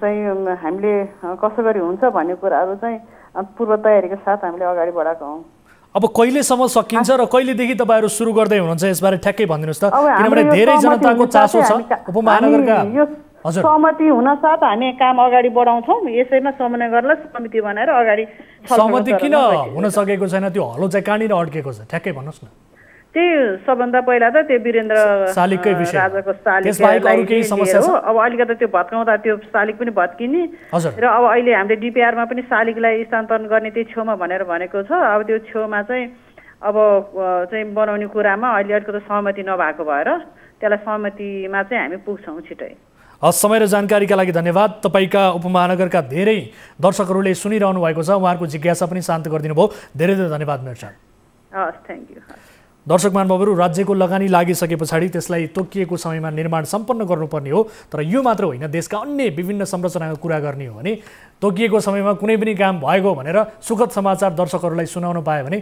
चाहिँ हामीले कसो गरी हुन्छ भन्ने कुराहरू चाहिँ पूर्व तयारीको साथ हामीले अगाडि बढाएको हौँ। अब कहिलेसम्म सकिन्छ र कहिलेदेखि तपाईँहरू सुरु गर्दै हुनुहुन्छ यसबारे ठ्याक्कै भनिदिनुहोस् त, किनभने धेरै जनताको चासो छ उपमहानगरका। सहमति हुन साथ हामी काम अगाडि बढाउँछौँ। यसैमा समन्वय गरेर समिति बनाएर अगाडि। सहमति किन हुन सकेको छैन? त्यो हलो चाहिँ कहाँनिर अड्केको छ ठ्याक्कै भन्नुहोस् न। त्यही सबभन्दा पहिला त त्यो वीरेन्द्र शालिगकै विषय, राजाको शालिग हो। अब अलिकति त्यो भत्काउँदा त्यो शालिग पनि भत्किने र अब अहिले हामीले डिपिआरमा पनि शालिगलाई स्थानान्तरण गर्ने त्यही छेउमा भनेर भनेको छ। अब त्यो छेउमा चाहिँ अब चाहिँ बनाउने कुरामा अहिले अलिकति सहमति नभएको भएर त्यसलाई सहमतिमा चाहिँ हामी पुग्छौँ छिटै। समय र जानकारीका लागि धन्यवाद। तपाईँका उपमहानगरका धेरै दर्शकहरूले सुनिरहनु भएको छ, उहाँहरूको जिज्ञासा पनि शान्त गरिदिनु भयो। धेरै धेरै धन्यवाद मेयर साहब। हस्, थ्याङ्क यू। दर्शक महानुभावहरू, राज्यको लगानी लागिसके पछाडि त्यसलाई तोकिएको समयमा निर्माण सम्पन्न गर्नुपर्ने हो। तर यो मात्र होइन, देशका अन्य विभिन्न संरचनाको कुरा गर्ने हो भने तोकिएको समयमा कुनै पनि काम भएको भनेर सुखद समाचार दर्शकहरूलाई सुनाउन पायो भने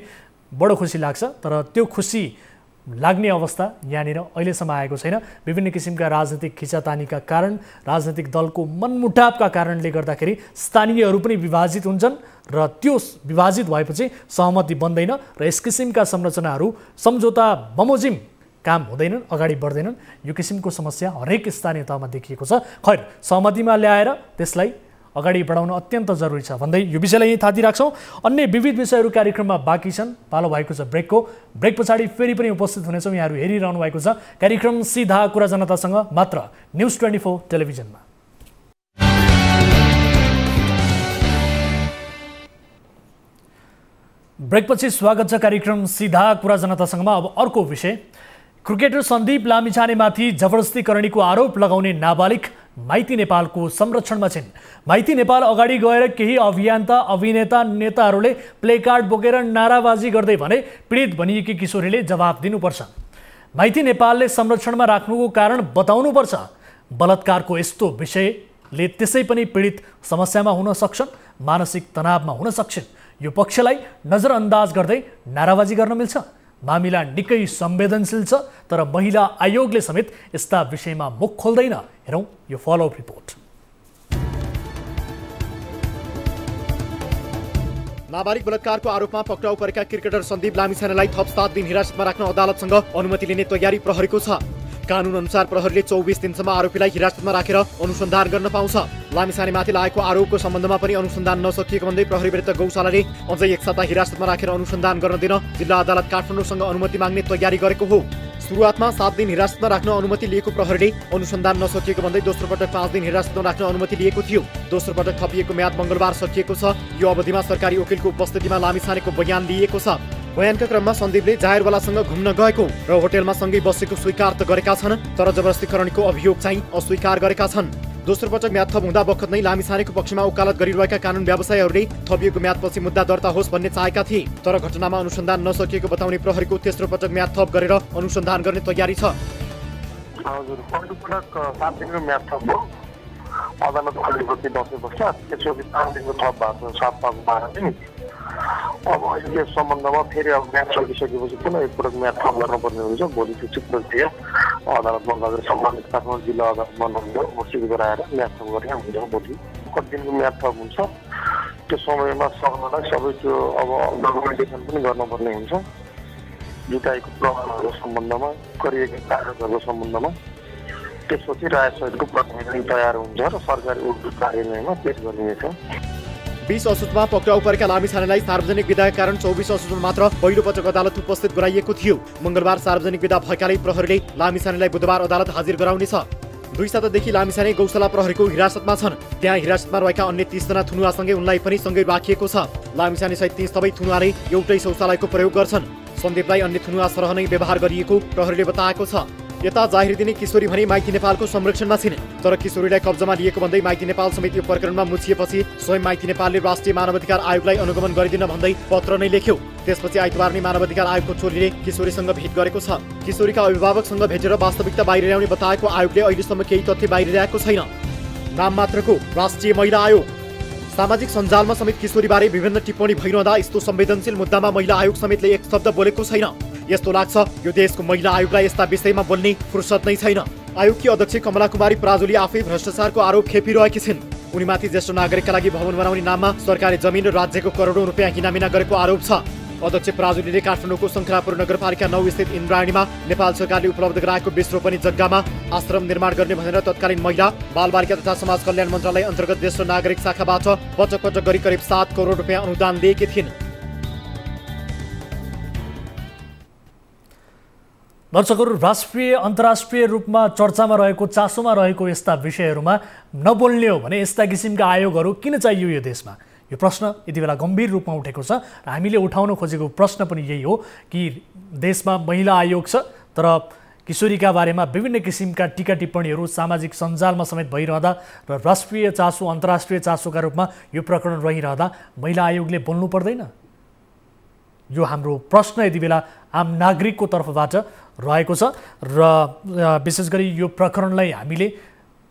बडो खुसी लाग्छ। तर त्यो खुसी लाग्ने अवस्था यहाँनिर अहिलेसम्म आएको छैन। विभिन्न किसिमका राजनीतिक खिचातानीका कारण, राजनीतिक दलको मनमुटावका कारणले गर्दाखेरि स्थानीयहरू पनि विभाजित हुन्छन् र त्यो विभाजित भएपछि सहमति बन्दैन र यस किसिमका संरचनाहरू सम्झौता बमोजिम काम हुँदैनन्, अगाडि बढ्दैनन्। यो किसिमको समस्या हरेक स्थानीय तहमा देखिएको छ। खैर, सहमतिमा ल्याएर त्यसलाई अगाडि बढाउन अत्यन्त जरुरी छ भन्दै यो विषयलाई यही थाती राख्छौँ। अन्य विविध विषयहरू कार्यक्रममा बाँकी छन्। पालो भएको छ ब्रेकको। ब्रेक पछाडि फेरि पनि उपस्थित हुनेछौँ। यहाँहरू हेरिरहनु भएको छ कार्यक्रम सीधा कुरा जनतासँग, मात्र न्युज 24 टेलिभिजनमा। ब्रेकपछि स्वागत छ कार्यक्रम सीधा कुरा जनतासँगमा। अब अर्को विषय, क्रिकेटर सन्दीप लामिछानेमाथि जबरजस्तीकरणीको आरोप लगाउने नाबालिग माइती नेपालको संरक्षणमा छिन्। माइती नेपाल अगाडि गएर केही अभियन्ता, अभिनेता, नेताहरूले प्लेकार्ड बोकेर नाराबाजी गर्दै भने पीडित भनिएकी किशोरीले जवाफ दिनुपर्छ। माइती नेपालले संरक्षणमा राख्नुको कारण बताउनुपर्छ। बलात्कारको यस्तो विषयले त्यसै पनि पीडित समस्यामा हुन सक्छन्, मानसिक तनावमा हुन सक्छन्। यो पक्षलाई नजरअन्दाज गर्दै नाराबाजी गर्न मिल्छ। मामिला निकै संवेदनशील छ, तर महिला आयोगले समेत यस्ता विषयमा मुख खोल्दैन। हेरौँ यो फलोअप रिपोर्ट। नाबालिग बलात्कारको आरोपमा पक्राउ परेका क्रिकेटर सन्दीप लामिछानेलाई थप 7 दिन हिरासतमा राख्न अदालतसँग अनुमति लिने तयारी प्रहरीको छ। कानुन अनुसार प्रहरीले 24 दिनसम्म आरोपीलाई हिरासतमा राखेर अनुसन्धान गर्न पाउँछ। लामिछानेमाथि लागेको आरोपको सम्बन्धमा पनि अनुसन्धान नसकिएको भन्दै प्रहरी विरुद्ध गौशालाले अझै एक साता हिरासतमा राखेर अनुसन्धान गर्न दिन जिल्ला अदालत काठमाडौँसँग अनुमति माग्ने तयारी गरेको हो। सुरुवातमा 7 दिन हिरासतमा राख्न अनुमति लिएको प्रहरीले अनुसन्धान नसकिएको भन्दै दोस्रो पटक 5 दिन हिरासतमा राख्न अनुमति लिएको थियो। दोस्रो पटक थपिएको म्याद मङ्गलबार सकिएको छ। यो अवधिमा सरकारी वकिलको उपस्थितिमा लामिछानेको बयान लिएको छ। बयानका क्रममा सन्दीपले जाहेरवालासँग घुम्न गएको र होटेलमा सँगै बसेको स्वीकार त गरेका छन्, तर जबरजस्तीकरणको अभियोग चाहिँ अस्वीकार गरेका छन्। दोस्रो पटक म्याद थप हुँदा बखत नै लामिछानेको पक्षमा वकालत गरिरहेका कानुन व्यवसायीहरूले थपिएको म्यादपछि मुद्दा दर्ता होस् भन्ने चाहेका थिए, तर घटनामा अनुसन्धान नसकिएको बताउने प्रहरीको तेस्रो पटक म्याद थप गरेर अनुसन्धान गर्ने तयारी छ। हजुर, पहिलोपटक 7 दिनको म्याद थप हो। अदालत खोलेपछि 10 पश्चात त्यसपछि 5 दिनको थप भएको 7-5-12 दिन। अब अहिले यस सम्बन्धमा फेरि अब म्याद सकिसकेपछि पुनः एकपटक म्याद थप गर्नुपर्ने हुन्छ। भोलि शिक्षक प्रक्रिया अदालतमा लगेर सम्बन्धित काठमाडौँ जिल्ला अदालतमा लगेर मसिक गराएर म्याद थप गर्ने हुन्छ। भोलि कति दिनको म्याद थप हुन्छ त्यो समयमा सक्नलाई सबै त्यो अब डकुमेन्टेसन पनि गर्नुपर्ने हुन्छ। जुटाएको प्रमाणहरूको सम्बन्धमा, गरिएका कागजहरूको सम्बन्धमा। त्यसपछि रायसहितको प्रतिवेदन तयार हुन्छ र सरकारी उद्योग कार्यालयमा पेश गरिनेछ। 20 असोजमा पक्राउ परेका लामिछानेलाई सार्वजनिक विधाका कारण 24 असोजमा मात्र पहिलो पटक अदालत उपस्थित गराइएको थियो। मङ्गलबार सार्वजनिक विधा भएकाले प्रहरीले लामिछानेलाई बुधबार अदालत हाजिर गराउनेछ। 2 सातादेखि लामिछाने गौशाला प्रहरीको हिरासतमा छन्। त्यहाँ हिरासतमा रहेका अन्य 30 जना थुनुवासँगै उनलाई पनि सँगै राखिएको छ। लामिछाने सहित 30 सबै थुनुवाले एउटै शौचालयको प्रयोग गर्छन्। सन्दीपलाई अन्य थुनुवा सरह नै व्यवहार गरिएको प्रहरीले बताएको छ। यता जाहिर दिने किशोरी भने माइती नेपालको संरक्षणमा छिन्, तर किशोरीलाई कब्जामा लिएको भन्दै माइती नेपाल समेत यो प्रकरणमा मुछिएपछि स्वयं माइती नेपालले राष्ट्रिय मानवाधिकार आयोगलाई अनुगमन गरिदिन भन्दै पत्र नै लेख्यो। त्यसपछि आइतबार नै मानवाधिकार आयोगको टोलीले किशोरीसँग भेट गरेको छ। किशोरीका अभिभावकसँग भेटेर वास्तविकता बाहिर ल्याउने बताएको आयोगले अहिलेसम्म केही तथ्य बाहिर ल्याएको छैन। नाम मात्रको राष्ट्रिय महिला आयोग। सामाजिक सञ्जालमा समेत किशोरीबारे विभिन्न टिप्पणी भइरहँदा यस्तो संवेदनशील मुद्दामा महिला आयोग समेतले एक शब्द बोलेको छैन। यस्तो लाग्छ यो देशको महिला आयोगलाई यस्ता विषयमा बोल्ने फुर्सद नै छैन। आयोगकी अध्यक्ष कमला कुमारी पराजुली आफै भ्रष्टाचारको आरोप खेपिरहेकी छिन्। उनीमाथि ज्येष्ठ नागरिकका लागि भवन बनाउने नाममा सरकारले जमिन र राज्यको करोडौं रुपियाँ हिनामिना गरेको आरोप छ। अध्यक्ष पराजुलीले काठमाडौँको शङ्खलापुर नगरपालिका 9 स्थित इन्द्रायणीमा नेपाल सरकारले उपलब्ध गराएको 20 रोपनी जग्गामा आश्रम निर्माण गर्ने भनेर तत्कालीन महिला, बालबालिका तथा समाज कल्याण मन्त्रालय अन्तर्गत ज्येष्ठ नागरिक शाखाबाट पटक गरी करिब 7 करोड रुपियाँ अनुदान दिएकी थिइन्। दर्शकहरू, राष्ट्रिय अन्तर्राष्ट्रिय रूपमा चर्चामा रहेको, चासोमा रहेको यस्ता विषयहरूमा नबोल्ने हो भने यस्ता किसिमका आयोगहरू किन चाहियो यो देशमा? यो प्रश्न यति बेला गम्भीर रूपमा उठेको छ र हामीले उठाउन खोजेको प्रश्न पनि यही हो कि देशमा महिला आयोग छ, तर किशोरीका बारेमा विभिन्न किसिमका टीका टिप्पणीहरू सामाजिक सञ्जालमा समेत भइरहँदा र राष्ट्रिय चासो, अन्तर्राष्ट्रिय चासोका रूपमा यो प्रकरण रहिरहँदा महिला आयोगले बोल्नु पर्दैन? यो हाम्रो प्रश्न यति बेला आम नागरिकको तर्फबाट रहेको छ र विशेष गरी यो प्रकरणलाई हामीले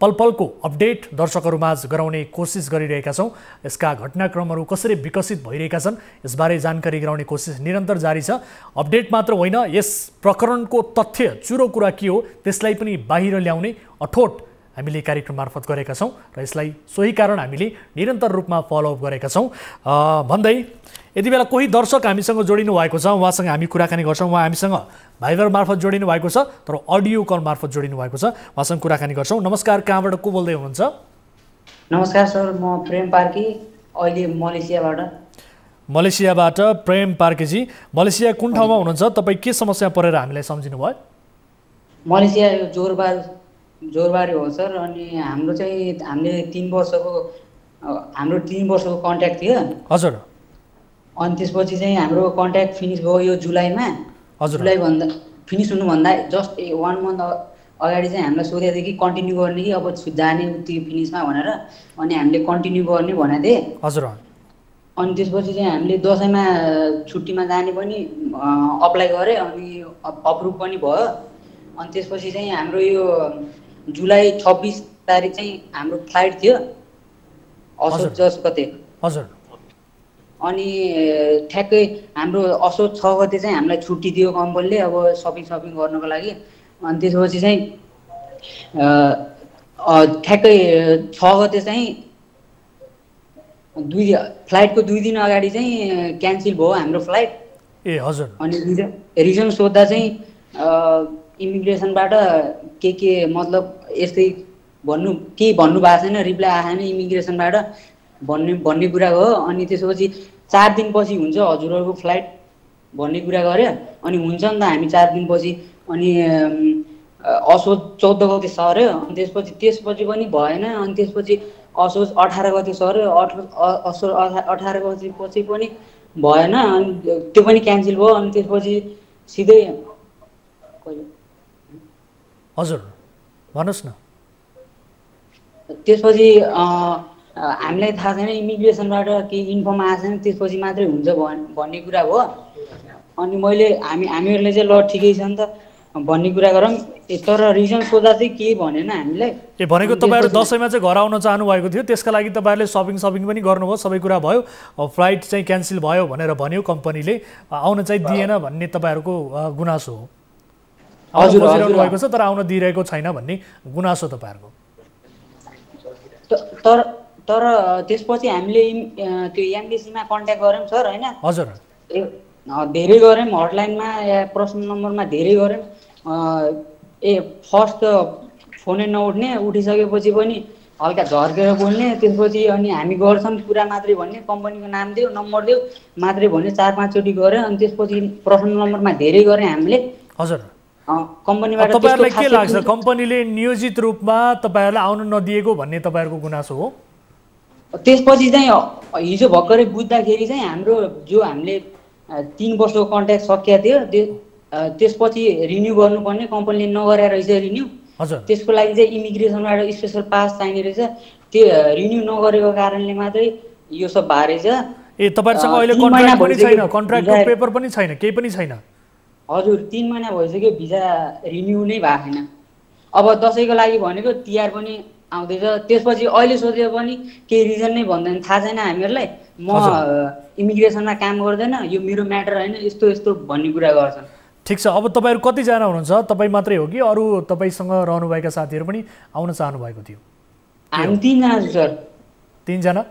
पलपलको अपडेट दर्शकहरूमाझ गराउने कोसिस गरिरहेका छौँ। यसका घटनाक्रमहरू कसरी विकसित भइरहेका छन् यसबारे जानकारी गराउने कोसिस निरन्तर जारी छ। अपडेट मात्र होइन, यस प्रकरणको तथ्य चुरो कुरा के हो त्यसलाई पनि बाहिर ल्याउने अठोट हामीले कार्यक्रम मार्फत गरेका छौँ र यसलाई सोही कारण हामीले निरन्तर रूपमा फलोअप गरेका छौँ। भन्दै यति बेला कोही दर्शक हामीसँग जोडिनु भएको छ, उहाँसँग हामी कुराकानी गर्छौँ। उहाँ हामीसँग भाइबर मार्फत जोडिनु भएको छ, तर अडियो कल मार्फत जोडिनु भएको छ। उहाँसँग कुराकानी गर्छौँ। नमस्कार, कहाँबाट को बोल्दै हुनुहुन्छ? नमस्कार सर, म प्रेम पार्की, अहिले मलेसियाबाट। मलेसियाबाट प्रेम पार्कीजी, मलेसिया कुन ठाउँमा हुनुहुन्छ? तपाईँ के समस्या परेर हामीलाई सम्झिनु भयो? मलेसिया जोरबारी हो सर। अनि हामीले 3 वर्षको कन्ट्याक्ट थियो। हजुर। अनि त्यसपछि चाहिँ हाम्रो कन्ट्याक्ट फिनिस भयो यो जुलाईमा। जुलाईभन्दा फिनिस हुनुभन्दा जस्ट 1 मन्थ अगाडि चाहिँ हामीलाई सोधेदेखि कन्टिन्यू गर्ने कि अब जाने त्यो फिनिसमा भनेर, अनि हामीले कन्टिन्यू गर्ने भनेको थिएँ। हजुर। अनि त्यसपछि चाहिँ हामीले दसैँमा छुट्टीमा जाने पनि अप्लाई गरेँ, अनि अप्रुभ पनि भयो। अनि त्यसपछि चाहिँ हाम्रो यो जुलाई 26 तारिक चाहिँ हाम्रो फ्लाइट थियो असोज 10 गते। हजुर। अनि ठ्याक्कै हाम्रो असोज 6 गते चाहिँ हामीलाई छुट्टी दियो कम्पनीले अब सपिङ गर्नको लागि। अनि त्यसपछि चाहिँ ठ्याक्कै 6 गते चाहिँ फ्लाइटको 2 दिन अगाडि चाहिँ क्यान्सल भयो हाम्रो फ्लाइट। ए हजुर। अनि रिजन सोद्धा चाहिँ इमिग्रेसनबाट के मतलब यस्तै केही भन्नु भएको छैन, रिप्लाई आएको छैन इमिग्रेसनबाट भन्ने कुरा हो। अनि त्यसपछि 4 दिनपछि हुन्छ हजुरहरूको फ्लाइट भन्ने कुरा गऱ्यो। अनि हुन्छ नि त हामी 4 दिनपछि अनि असोज 14 गते सर्यो। अनि त्यसपछि पनि भएन। अनि त्यसपछि असोज 18 गते सर्यो। असोज 18 गते पछि पनि भएन। अनि त्यो पनि क्यान्सल भयो। अनि त्यसपछि सिधै हजुर भन्नुहोस् न। त्यसपछि हामीलाई थाहा छैन इमिग्रेसनबाट केही इन्फर्म आएको छैन, त्यसपछि मात्रै हुन्छ भन्ने कुरा हो। अनि हामीहरूले चाहिँ ल ठिकै छ नि त भन्ने कुरा गरौँ। तर रिजन सोध्दा चाहिँ केही भनेन हामीलाई। ए भनेको तपाईँहरू दसैँमा चाहिँ घर आउन चाहनु भएको थियो, त्यसका लागि तपाईँहरूले सपिङ पनि गर्नुभयो, सबै कुरा भयो, फ्लाइट चाहिँ क्यान्सल भयो भनेर भन्यो कम्पनीले, आउन चाहिँ दिएन भन्ने तपाईँहरूको गुनासो हो। आउन खोजिरहनु भएको छ तर आउन दिइरहेको छैन भन्ने गुनासो तपाईँहरूको। तर त्यसपछि हामीले त्यो एमबिसीमा कन्ट्याक्ट गऱ्यौँ सर होइन। हजुर। धेरै गऱ्यौँ हटलाइनमा या पर्सनल नम्बरमा धेरै गऱ्यौँ। फर्स्ट त फोनै नउठ्ने, उठिसकेपछि पनि हल्का झर्केर बोल्ने, त्यसपछि अनि हामी गर्छौँ पुरा मात्रै भन्ने, कम्पनीको नाम दियो नम्बर दियो मात्रै भन्ने 4-5 चोटि गऱ्यो। अनि त्यसपछि पर्सनल नम्बरमा धेरै गऱ्यौँ हामीले। हजुर। कम्पनीबाट तपाईँहरूलाई के लाग्छ कम्पनीले नियोजित रूपमा तपाईँहरूलाई आउन नदिएको भन्ने तपाईँहरूको गुनासो हो? त्यसपछि चाहिँ हिजो भर्खरै बुझ्दाखेरि चाहिँ हाम्रो जो हामीले 3 वर्षको कन्ट्र्याक्ट सकिएको थियो त्यसपछि रिन्यू गर्नुपर्ने, कम्पनीले नगरेर रहेछ रिन्यू। त्यसको लागि चाहिँ इमिग्रेसनबाट स्पेसल पास चाहिने रहेछ, त्यो रिन्यू नगरेको कारणले मात्रै यो सब भएको रहेछ। ए तपाईँसँग अहिले कन्ट्र्याक्ट पनि छैन, कन्ट्र्याक्टको पेपर पनि छैन, केही पनि छैन? हजुर 3 महिना भइसक्यो भिजा रिन्यू नै भएको छैन। अब दसैँको लागि भनेको तिहार पनि आउँदैछ, त्यसपछि अहिले सोधे पनि केही रिजन नै भन्दैन, थाहा छैन हामीहरूलाई। म इमिग्रेसनमा काम गर्दैन, यो मेरो म्याटर होइन, यस्तो यस्तो भन्ने कुरा गर्छन्। ठिक छ। अब तपाईँहरू कतिजना हुनुहुन्छ? तपाईँ मात्रै हो कि अरू तपाईँसँग रहनुभएका साथीहरू पनि आउन चाहनु भएको थियो? हामी 3 जना छु सर। 3 जना?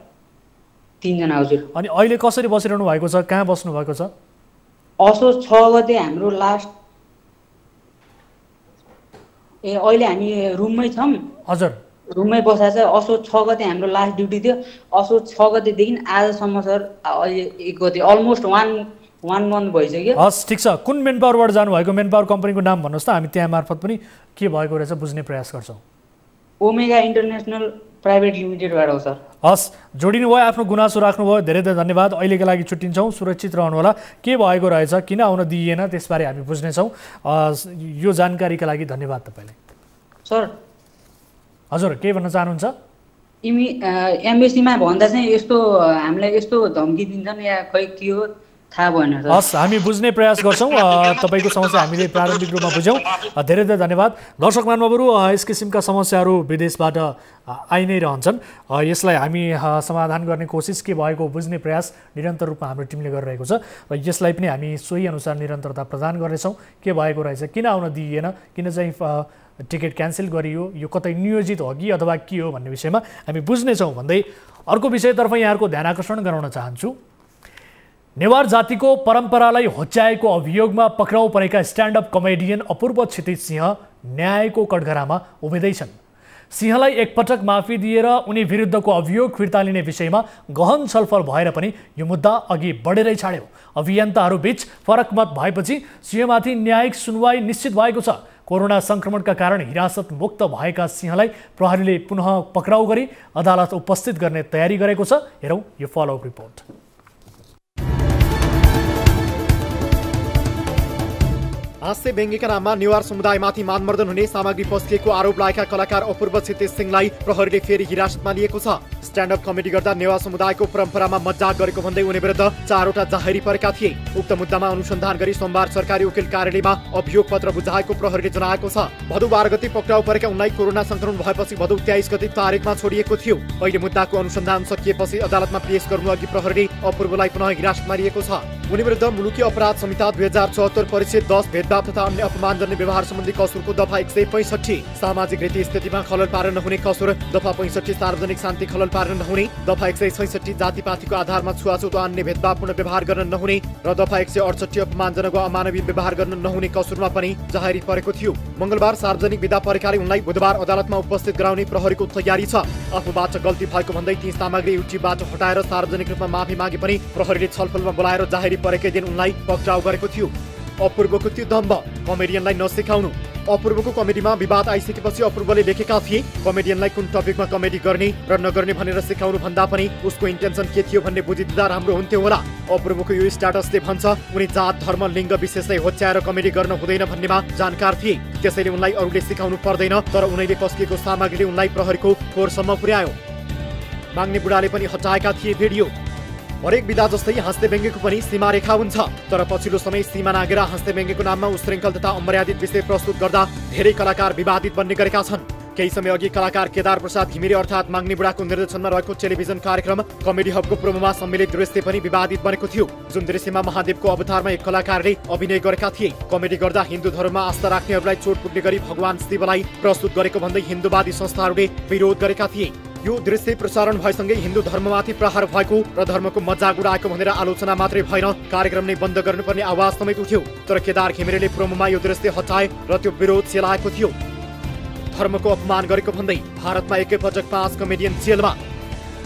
3 जना हजुर। अनि अहिले कसरी बसिरहनु भएको छ? कहाँ बस्नु भएको छ? असोज 6 गते हाम्रो लास्ट। अहिले हामी रुममै छौँ। हजुर। रुममै बसाएको छ। असोज 6 गते हाम्रो लास्ट ड्युटी थियो। असोज 6 गतेदेखि आजसम्म सर अहिले 1 गते अलमोस्ट 1 मन्थ भइसक्यो। हस् ठिक छ। कुन मेन पावरबाट जानुभएको? मेन पावर कम्पनीको नाम भन्नुहोस् त, हामी त्यहाँ मार्फत पनि के भएको रहेछ बुझ्ने प्रयास गर्छौँ। ओमेगा इन्टरनेसनल प्राइभेट लिमिटेडबाट हो सर। हस् जोडिनु भयो, आफ्नो गुनासो राख्नुभयो, धेरै धेरै धन्यवाद। अहिलेको लागि छुट्टिन्छौँ, सुरक्षित रहनुहोला। के भएको रहेछ, किन आउन दिइएन त्यसबारे हामी बुझ्नेछौँ। यो जानकारीका लागि धन्यवाद तपाईँलाई। सर हजुर के भन्न चाहनुहुन्छ? एमबेसीमा भन्दा चाहिँ यस्तो हामीलाई यस्तो धम्की दिन्छन् या खै के हो थाहा भएन सर। हस् हामी बुझ्ने प्रयास गर्छौँ। तपाईँको समस्या हामीले प्रारम्भिक रूपमा बुझ्यौँ। धेरै धेरै धन्यवाद। दर्शक महानुभावहरू, यस किसिमका समस्याहरू विदेशबाट आइ नै रहन्छन्। यसलाई हामी समाधान गर्ने कोसिस के भएको बुझ्ने प्रयास निरन्तर रूपमा हाम्रो टिमले गरिरहेको छ र यसलाई पनि हामी सोही अनुसार निरन्तरता प्रदान गर्नेछौँ। के भएको रहेछ, किन आउन दिइएन, किन चाहिँ टिकट क्यान्सल गरियो, यो कतै नियोजित हो कि अथवा के हो भन्ने विषयमा हामी बुझ्नेछौँ भन्दै अर्को विषयतर्फ यहाँहरूको ध्यान आकर्षण गराउन चाहन्छु। नेवार जातिको परम्परालाई होच्याएको अभियोगमा पक्राउ परेका स्ट्यान्डअप कमेडियन अपूर्व क्षितिज सिंह न्यायको कठघरामा उभिँदैछन्। सिंहलाई एकपटक माफी दिएर उनी विरुद्धको अभियोग फिर्ता लिने विषयमा गहन छलफल भएर पनि यो मुद्दा अघि बढेरै छाड्यो। अभियन्ताहरू बीच फरक मत भएपछि सिंहमाथि न्यायिक सुनवाई निश्चित भएको छ। कोरोना संक्रमणका कारण हिरासत मुक्त भएका सिंहलाई प्रहरीले पुनः पक्राउ गरी अदालत उपस्थित गर्ने तयारी गरेको छ। हेरौँ यो फलोअप रिपोर्ट। हास्य व्यङ्ग्यका नाममा नेवार समुदायमाथि मानमर्दन हुने सामग्री पस्किएको आरोप लागेका कलाकार अपूर्व क्षितिज सिंहलाई प्रहरीले फेरि हिरासतमा लिएको छ। स्ट्यान्डअप कमेडी गर्दा नेवार समुदायको परम्परामा मजाक गरेको भन्दै उनी विरुद्ध 4वटा जाहेरी परेका थिए। उक्त मुद्दामा अनुसन्धान गरी सोमबार सरकारी वकिल कार्यालयमा अभियोग पत्र बुझाएको प्रहरीले जनाएको छ। भदौ 12 गते पक्राउ परेका उनलाई कोरोना संक्रमण भएपछि भदौ 23 गते तारिकमा छोडिएको थियो। अहिले मुद्दाको अनुसन्धान सकिएपछि अदालतमा पेश गर्नु अघि प्रहरीले अपूर्वलाई पुनः हिरासतमा लिएको छ। उनी विरुद्ध मुलुकी अपराध संहिता 2074 परिच्छेद 10 भेदभाव तथा अन्य अपमानजन्य व्यवहार सम्बन्धी कसुरको दफा 165, सामाजिक रीति स्थितिमा खलल पार्न नहुने कसुर दफा 65, सार्वजनिक शान्ति खलल पार्न नहुने दफा 166, जातिपातिको आधारमा छुवाछुत वा अन्य भेदभावपूर्ण व्यवहार गर्न नहुने र दफा 168 अपमानजनक वा अमानवीय व्यवहार गर्न नहुने कसुरमा पनि जाहेरी परेको थियो। मंगलबार सार्वजनिक विदा परेकाले उनलाई बुधबार अदालतमा उपस्थित गराउने प्रहरीको तयारी छ। आफूबाट गल्ती भएको भन्दै ती सामग्री युट्युबबाट हटाएर सार्वजनिक रूपमा माफी मागे पनि प्रहरीले छलफलमा बोलाएर जाहेरी परेकै दिन उनलाई पक्राउ गरेको थियो। अपूर्वको त्यो दम्भ, कमेडियनलाई नसिकाउनु। अपूर्वको कमेडीमा विवाद आइसकेपछि अपूर्वले लेखेका थिए, कमेडियनलाई कुन टपिकमा कमेडी गर्ने र नगर्ने भनेर सिकाउनु भन्दा पनि उसको इन्टेन्सन के थियो भन्ने बुझिदिँदा राम्रो हुन्थ्यो होला। अपूर्वको यो स्ट्याटसले भन्छ उनी जात धर्म लिङ्ग विशेषलाई होच्याएर कमेडी गर्न हुँदैन भन्नेमा जानकार थिए। त्यसैले उनलाई अरूले सिकाउनु पर्दैन, तर उनैले पस्किएको सामग्रीले उनलाई प्रहरीको खोरसम्म पुर्यायो। माग्ने बुढाले पनि हटाएका थिए भिडियो। हरेक विधा जस्तै हाँस्ने व्यङ्ग्यको पनि सीमा रेखा हुन्छ, तर पछिल्लो समय सीमा नागेर हाँस्ने व्यङ्ग्यको नाममा उशृङ्खल तथा अमर्यादित विषय प्रस्तुत गर्दा धेरै कलाकार विवादित बन्ने गरेका छन्। केही समय अघि कलाकार केदार प्रसाद घिमिरे अर्थात् माग्ने बुढाको निर्देशनमा रहेको टेलिभिजन कार्यक्रम कमेडी हबको प्रोमोमा सम्मिलित दृश्य पनि विवादित बनेको थियो, जुन दृश्यमा महादेवको अवतारमा एक कलाकारले अभिनय गरेका थिए। कमेडी गर्दा हिन्दू धर्ममा आस्था राख्नेहरूलाई चोट पुग्ने गरी भगवान शिवलाई प्रस्तुत गरेको भन्दै हिन्दूवादी संस्थाहरूले विरोध गरेका थिए। यो दृश्य प्रसारण भएसँगै हिन्दू धर्ममाथि प्रहार भएको र धर्मको मजाक उडाएको भनेर आलोचना मात्रै भएन, कार्यक्रम नै बन्द गर्नुपर्ने आवाज समेत उठ्यो। तर केदार घिमिरेले प्रोमोमा यो दृश्य हटाए र त्यो विरोध सेलाएको थियो। धर्मको अपमान गरेको भन्दै भारतमा एकैपटक 5 कमेडियन जेलमा।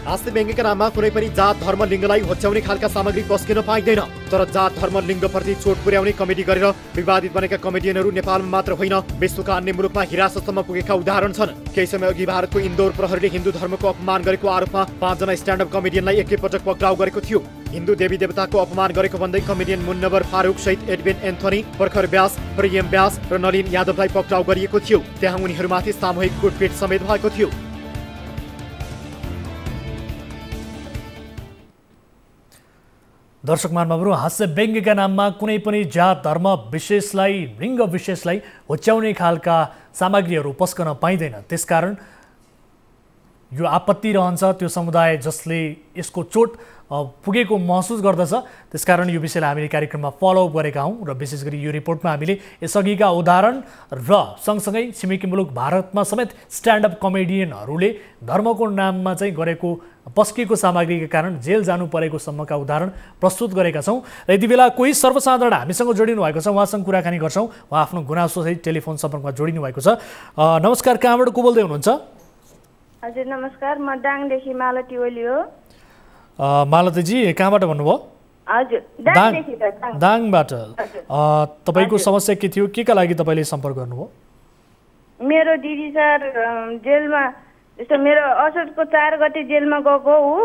हाँस्य व्यङ्ग्यका नाममा कुनै पनि जात धर्म लिङ्गलाई होच्याउने खालका सामग्री पस्किन पाइँदैन, तर जात धर्म लिङ्गप्रति चोट पुर्याउने कमेडी गरेर विवादित बनेका कमेडियनहरू नेपालमा मात्र होइन विश्वका अन्य मुलुकमा हिरासतसम्म पुगेका उदाहरण छन्। केही समय अघि भारतको इन्दौर प्रहरीले हिन्दू धर्मको अपमान गरेको आरोपमा 5 जना स्ट्यान्डअप कमेडियनलाई एकैपटक पक्राउ गरेको थियो। हिन्दू देवी देवताको अपमान गरेको भन्दै कमेडियन मुन्नवर फारूक सहित एडविन एन्थनी, प्रखर व्यास, प्रियम व्यास र नलिन यादवलाई पक्राउ गरिएको थियो। त्यहाँ उनीहरूमाथि सामूहिक कुटपिट समेत भएको थियो। दर्शक महानुभावहरू, हास्य व्यङ्ग्यका नाममा कुनै पनि जात धर्म विशेषलाई लिङ्ग विशेषलाई होच्याउने खालका सामग्रीहरू पस्कन पाइँदैन। त्यसकारण यो आपत्ति रहन्छ त्यो समुदाय जसले यसको चोट पुगेको महसुस गर्दछ। त्यसकारण यो विषयलाई हामीले कार्यक्रममा फलोअप गरेका हौँ र विशेष गरी यो रिपोर्टमा हामीले यसअघिका उदाहरण र सँगसँगै छिमेकी मुलुक भारतमा समेत स्ट्यान्डअप कमेडियनहरूले धर्मको नाममा चाहिँ गरेको पस्किएको सामग्रीका कारण जेल जानु परेको सम्मका उदाहरण प्रस्तुत गरेका छौँ। र यति बेला कोही सर्वसाधारण हामीसँग जोडिनु भएको छ, उहाँसँग कुराकानी गर्छौँ। उहाँ आफ्नो गुनासोसहित टेलिफोन सम्पर्कमा जोडिनु भएको छ। नमस्कार, कहाँबाट को बोल्दै हुनुहुन्छ? हजुर नमस्कार, म दाङदेखि मालती ओली हो। मालतीजी कहाँबाट भन्नुभयो? हजुर दाङबाट। तपाईँको समस्या के थियो, के का लागि तपाईँले सम्पर्क गर्नुभयो? मेरो दिदी सर जेलमा, जस्तो मेरो असोजको 4 गते जेलमा गएको हो।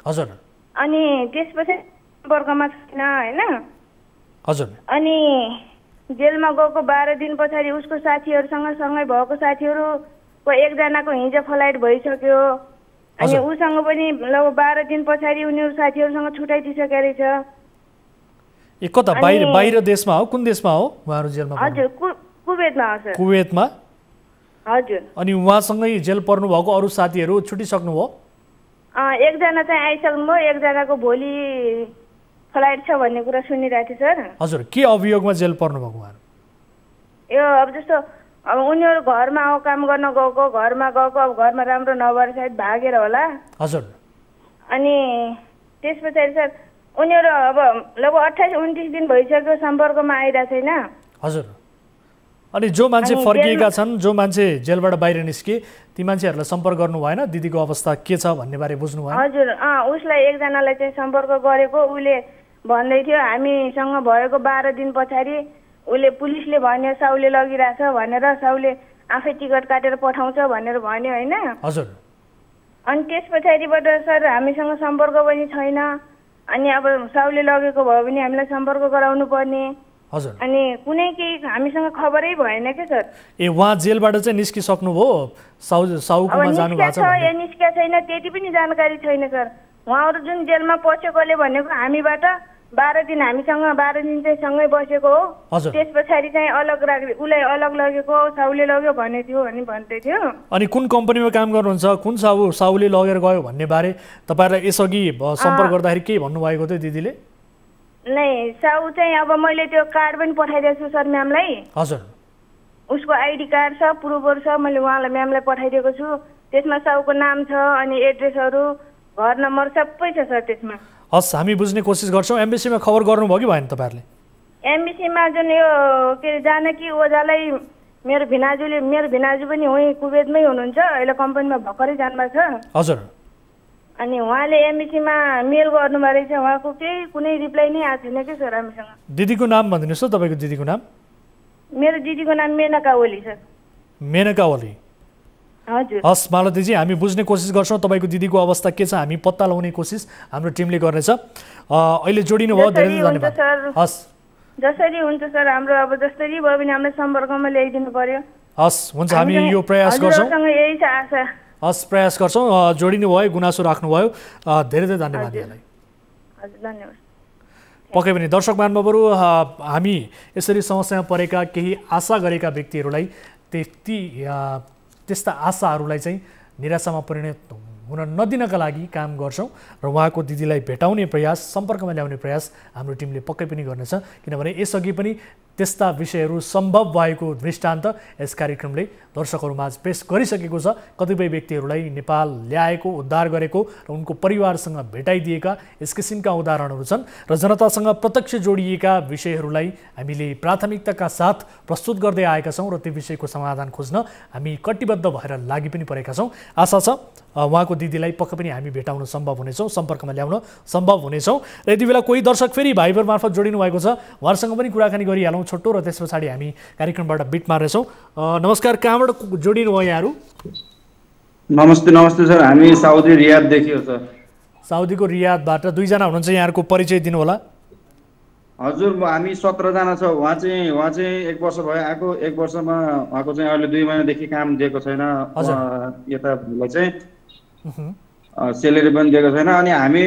हजुर। अनि त्यसपछि सम्पर्कमा छैन होइन। हजुर। अनि जेलमा गएको 12 दिन पछाडि उसको साथीहरूसँग सँगै भएको साथीहरूको एकजनाको हिजो फ्लाइट भइसक्यो। अनि उसँग पनि लगभग 12 दिन पछाडि उनीहरू साथीहरूसँग छुट्याइदिइसकेको रहेछ। कता बाहिर देशमा हो? कुन देशमा हो उहाँहरू जेलमा? हजुर कुवेतमा हो सर। कुवेतमा? हजुर। अनि उहाँसँगै जेल पर्नु भएको अरू साथीहरू छुटिसक्नु भयो? एकजना चाहिँ आइसक्नुभयो, एकजनाको भोलि फ्लाइट छ भन्ने कुरा सुनिरहेको थिएँ सर। हजुर, के अभियोगमा जेल पर्नु भएको उहाँहरू? यो अब जस्तो अब उनीहरू घरमा काम गर्न गएको, घरमा गएको, अब घरमा राम्रो नभएर सायद भागेर होला। हजुर। अनि त्यस पछाडि सर उनीहरू अब लगभग 28-29 दिन भइसक्यो सम्पर्कमा आइरहेको छैन। हजुर। अनि जो मान्छे फर्किएका छन्, जो मान्छे जेलबाट बाहिर निस्के, ती मान्छेहरूलाई सम्पर्क गर्नु भएन? दिदीको अवस्था के छ भन्ने बारे बुझ्नु भएन? हजुर, उसलाई एकजनालाई चाहिँ सम्पर्क गरेको, उसले भन्दै थियो हामीसँग भएको 12 दिन पछाडि उसले पुलिसले भन्यो साउले लगिरहेछ भनेर, साउले आफै टिकट काटेर पठाउँछ भनेर भन्यो होइन। हजुर। अनि त्यस पछाडिबाट सर हामीसँग सम्पर्क पनि छैन। अनि अब साउले लगेको भयो भने हामीलाई सम्पर्क गराउनु पर्ने। हजुर अनि कुनै केही हामीसँग खबरै भएन के सर। ए उहाँ जेलबाट चाहिँ निस्किसक्नु भयो साउकोमा जानु भएको छ या निस्किया छैन त्यति पनि जानकारी छैन सर। उहाँहरू जुन जेलमा पसेकोले भनेको हामीबाट 12 दिन हामीसँग 12 दिन चाहिँ सँगै बसेको हो। त्यस पछाडि चाहिँ अलग उसलाई अलग लगेको साउले लग्यो भन्ने थियो अनि भन्दै थियो। अनि कुन कम्पनीमा काम गर्नुहुन्छ, कुन साउले लगेर गयो भन्ने बारे तपाईहरुलाई यसअघि सम्पर्क गर्दाखेरि के भन्नुभएको थियो दिदीले? नै साउ चाहिँ अब मैले त्यो कार्ड पनि पठाइदिएको छु सर म्यामलाई। हजुर उसको आइडी कार्ड छ, प्रुफहरु छ, मैले उहाँलाई म्यामलाई पठाइदिएको छु। त्यसमा साउको नाम छ अनि एड्रेसहरु, घर नम्बर सबै छ सर त्यसमा। हस् हामी बुझ्ने कोसिस गर्छौं। एम्बेसीमा खबर गर्नुभयो कि भएन तपाईहरुले? एम्बेसीमा जुन यो के जानकी ओझालाई मेरो भिनाजु पनि उही कुवेतमै हुनुहुन्छ, अहिले कम्पनीमा भर्खरै जानुभएको छ। हजुर अनि उहाँले एम्बेसीमा मेल गर्नुभएको रहेछ, उहाँको केही कुनै रिप्लाई नै आएको छैन के सर हामीसँग। दिदीको नाम भनिदिनुस् त, तपाईको दिदीको नाम? मेरो दिदीको नाम मेनका ओली सर। मेनका ओली। हजुर हस् मालतीजी हामी बुझ्ने कोसिस गर्छौं। तपाईको दिदीको अवस्था के छ हामी पत्ता लगाउने कोसिस हाम्रो टिमले गर्नेछ। अहिले जोडिनु भयो, धेरै धन्यवाद। हस् जसरी हुन्छ सर, हाम्रो अब जसरी भयो भने हामीले सम्पर्कमा ल्याइदिनु पर्यो। हस् हुन्छ हामी यो प्रयास गर्छौं। यही छ आशा। हस् प्रयास गर्छौं। जोडिनु भयो, गुनासो राख्नु भयो, धेरै धेरै धन्यवाद यहाँलाई। हजुर धन्यवाद। पक्कै पनि दर्शक महानुभावहरु, हामी यसरी समस्यामा परेका केही आशा गरेका व्यक्तिहरूलाई त्यस्ता आशाहरूलाई चाहिँ निराशामा परिणत हुन नदिनका लागि काम गर्छौं र उहाँको दिदीलाई भेटाउने प्रयास, सम्पर्कमा ल्याउने प्रयास हाम्रो टिमले पक्कै पनि गर्नेछ। किनभने यसअघि पनि त्यस्ता विषयहरू सम्भव भएको दृष्टान्त यस कार्यक्रमले दर्शकहरूमाझ पेश गरिसकेको छ। कतिपय व्यक्तिहरूलाई नेपाल ल्याएको, उद्धार गरेको र उनको परिवारसँग भेटाइदिएका यस किसिमका उदाहरणहरू छन् र जनतासँग प्रत्यक्ष जोडिएका विषयहरूलाई हामीले प्राथमिकताका साथ प्रस्तुत गर्दै आएका छौं र त्यो विषयको समाधान खोज्न हामी कटिबद्ध भएर लागि पनि परेका छौं। आशा छ उहाँको दिदीलाई पक्कै पनि हामी भेटाउन सम्भव हुनेछौँ, सम्पर्कमा ल्याउन सम्भव हुनेछौँ। र यति बेला कोही दर्शक फेरि भाइबर मार्फत जोडिनु भएको छ, उहाँसँग पनि कुराकानी गरिहालौँ छोटो र त्यस पछाडि हामी कार्यक्रमबाट बिट मार्नेछौँ। नमस्कार, कहाँबाट जोडिनु भयो यहाँहरू? नमस्ते नमस्ते सर, हामी साउदी रियाददेखि हो सर। साउदीको रियादबाट दुईजना हुनुहुन्छ, यहाँहरूको परिचय दिनु होला। हजुर हामी 17 जना छ। उहाँ चाहिँ 1 वर्ष भयो आएको, 1 वर्षमा उहाँको चाहिँ अहिले 2 महिनादेखि काम दिएको छैन, यतालाई चाहिँ सेलेरी पनि दिएको छैन। अनि हामी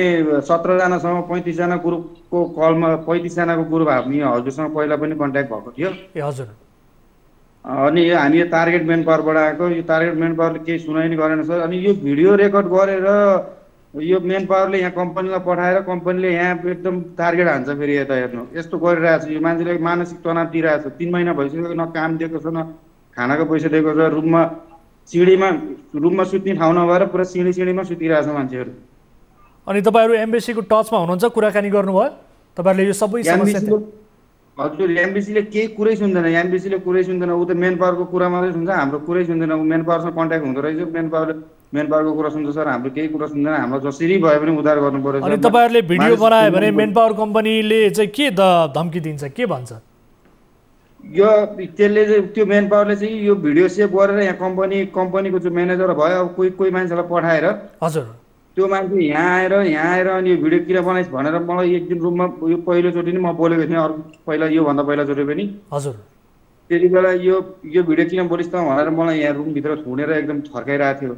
17 जनासँग 35 जना ग्रुपको कलमा 35 जनाको ग्रुप हामी हजुरसँग पहिला पनि कन्ट्याक्ट भएको थियो। ए हजुर। अनि हामी यो टार्गेट मेन पावरबाट आएको, यो टार्गेट मेन पावरले केही सुनाइ नै गरेन सर। अनि यो भिडियो रेकर्ड गरेर यो मेन पावरले यहाँ कम्पनीमा पठाएर कम्पनीले यहाँ एकदम टार्गेट हान्छ। फेरि यता हेर्नु यस्तो गरिरहेको छ, यो मान्छेले मानसिक तनाव दिइरहेको छ। 3 महिना भइसक्यो, न काम दिएको छ, न खानाको पैसा दिएको छ। रुममा सुत्ने ठाउँ नभएर पुरा सिँढीमा सुतिरहेछ मान्छेहरू। अनि तपाईहरु एम्बेसीको टचमा हुनुहुन्छ, कुराकानी गर्नुभयो तपाईहरुले यो सबै समस्या? हजुर एम्बेसीले केही कुरै सुन्दैन, एम्बेसीले कुरै सुन्दैन। उ त मेन पावरको कुरा मात्रै सुन्छ, हाम्रो कुरै सुन्दैन। उ मेन पावरसँग कन्ट्याक्ट हुँदो रहेछ, मेन पावरको कुरा सुन्छ सर, हाम्रो केही कुरा सुन्दैन। हाम्रो जसरी भए पनि उद्धार गर्नु पर्यो। अनि तपाईहरुले भिडियो बनायो भने मेन पावर कम्पनीले चाहिँ के धम्की दिन्छ, के भन्छ? यो त्यसले त्यो मेन पावरले चाहिँ यो भिडियो सेभ गरेर यहाँ कम्पनीको जो म्यानेजर भयो, अब कोही मान्छेलाई पठाएर हजुर त्यो मान्छे यहाँ आएर अनि यो भिडियो किन बनाइस् भनेर मलाई एक दिन रुममा यो पहिलोचोटि नै म बोलेको थिएँ, अर्को पहिला योभन्दा पहिलाचोटि पनि। हजुर त्यति बेला यो भिडियो किन बोलिस् त भनेर मलाई यहाँ रुमभित्र थुनेर एकदम थर्काइरहेको थियो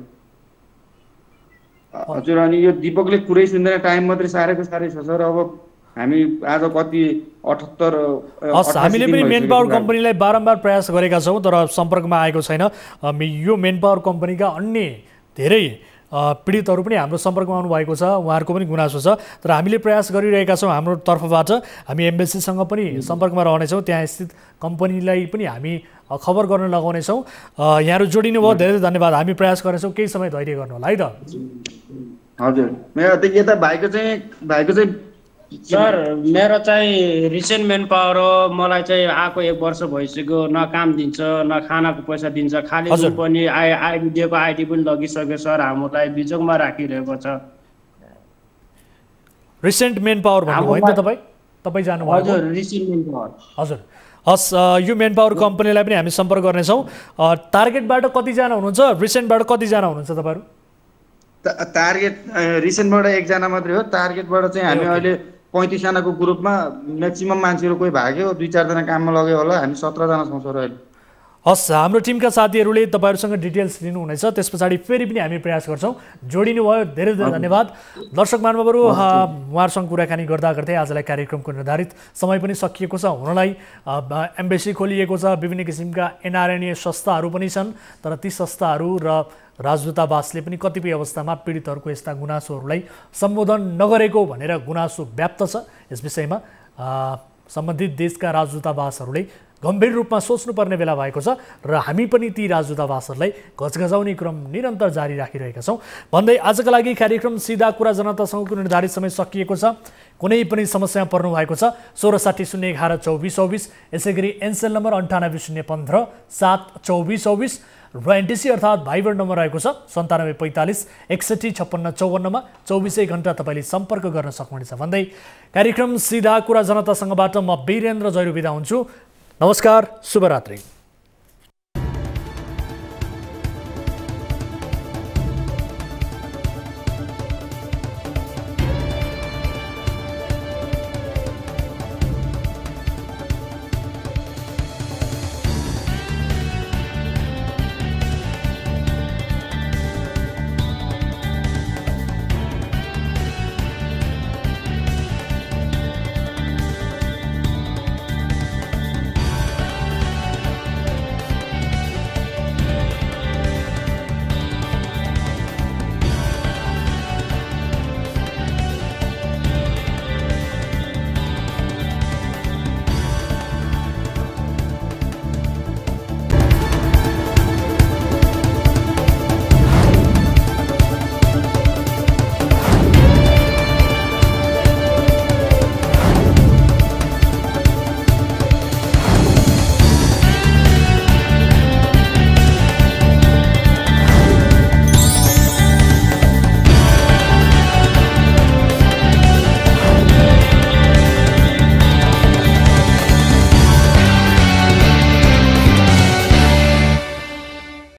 हजुर। अनि यो दिपकले कुरै सुन्दैन, टाइम मात्रै साह्रै छ सर। अब हामी आज कति 78 हामीले पनि मेन पावर कम्पनीलाई बारम्बार प्रयास गरेका छौँ तर सम्पर्कमा आएको छैन। यो मेन पावर कम्पनीका अन्य धेरै पीडितहरू पनि हाम्रो सम्पर्कमा आउनु भएको छ, उहाँहरूको पनि गुनासो छ। तर हामीले प्रयास गरिरहेका छौँ हाम्रो तर्फबाट। हामी एम्बेसीसँग पनि सम्पर्कमा रहनेछौँ, त्यहाँ स्थित कम्पनीलाई पनि हामी खबर गर्न लगाउनेछौँ। यहाँहरू जोडिनु भयो, धेरै धन्यवाद। हामी प्रयास गर्नेछौँ, केही समय धैर्य गर्नु होला है त। हजुर यता भाइको चाहिँ सर मेरो चाहिँ रिसेन्ट मेन पावर हो। मलाई चाहिँ आएको 1 वर्ष भइसक्यो, न काम दिन्छ न खानाको पैसा दिन्छ, खालि जुन पनि आइडी दिएको आइडी पनि लगिसक्यो सर, हामीलाई बिजोगमा राखिरहेको छ। रिसेन्ट मेन पावर भन्नुभयो नि त तपाईँ जानुभयो? हजुर रिसेन्ट मेन पावर। हजुर हस्, यो मेन पावर कम्पनीलाई पनि हामी सम्पर्क गर्नेछौँ। टार्गेटबाट कतिजना हुनुहुन्छ, रिसेन्टबाट कतिजना हुनुहुन्छ तपाईँहरू? टार्गेट रिसेन्टबाट 1 जना मात्रै हो। टार्गेटबाट चाहिँ हामी अहिले 35 जनाको ग्रुपमा म्याक्सिमम मान्छेहरू कोही भाग्यो 2-4 जना काममा लग्यो होला हामी 17 जना छौँ सर अहिले हस् हाम्रो टिमका साथीहरूले तपाईहरुसँग डिटेल्स लिनुहुनेछ त्यस पछाडि फेरि पनि हामी प्रयास गर्छौं जोडिनु भयो धेरै धेरै धन्यवाद दर्शक महानुभावहरु उहाँहरुसँग कुराकानी गर्दा गर्दै आजलाई कार्यक्रमको निर्धारित समय पनि सकिएको छ हुनलाई एम्बेसी खोलिएको छ विभिन्न किसिमका एनआरएनए संस्थाहरू पनि छन् तर ती संस्थाहरू र राजदूतावासले पनि कतिपय अवस्थामा पीडितहरूको यस्ता गुनासोहरूलाई सम्बोधन नगरेको भनेर गुनासो व्याप्त छ यस विषयमा सम्बन्धित देशका राजदूतावासहरूले गम्भीर रूपमा सोच्नुपर्ने बेला भएको छ र हामी पनि ती राजदूतावासहरूलाई घचघचाउने क्रम निरन्तर जारी राखिरहेका छौं भन्दै आजका लागि कार्यक्रम सीधा कुरा जनतासँगको निर्धारित समय सकिएको छ कुनै पनि समस्या पर्नु भएको छ 1660112424 यसैगरी एनसेल नम्बर 9801572424 र एनटिसी अर्थात् भाइबर नम्बर रहेको छ 9745 615654 मा 24 घण्टा तपाईले सम्पर्क गर्न सक्नुहुनेछ भन्दै कार्यक्रम सीधा कुरा जनतासँगबाट म वीरेन्द्र जैरू बिदा हुन्छु नमस्कार शुभरात्रि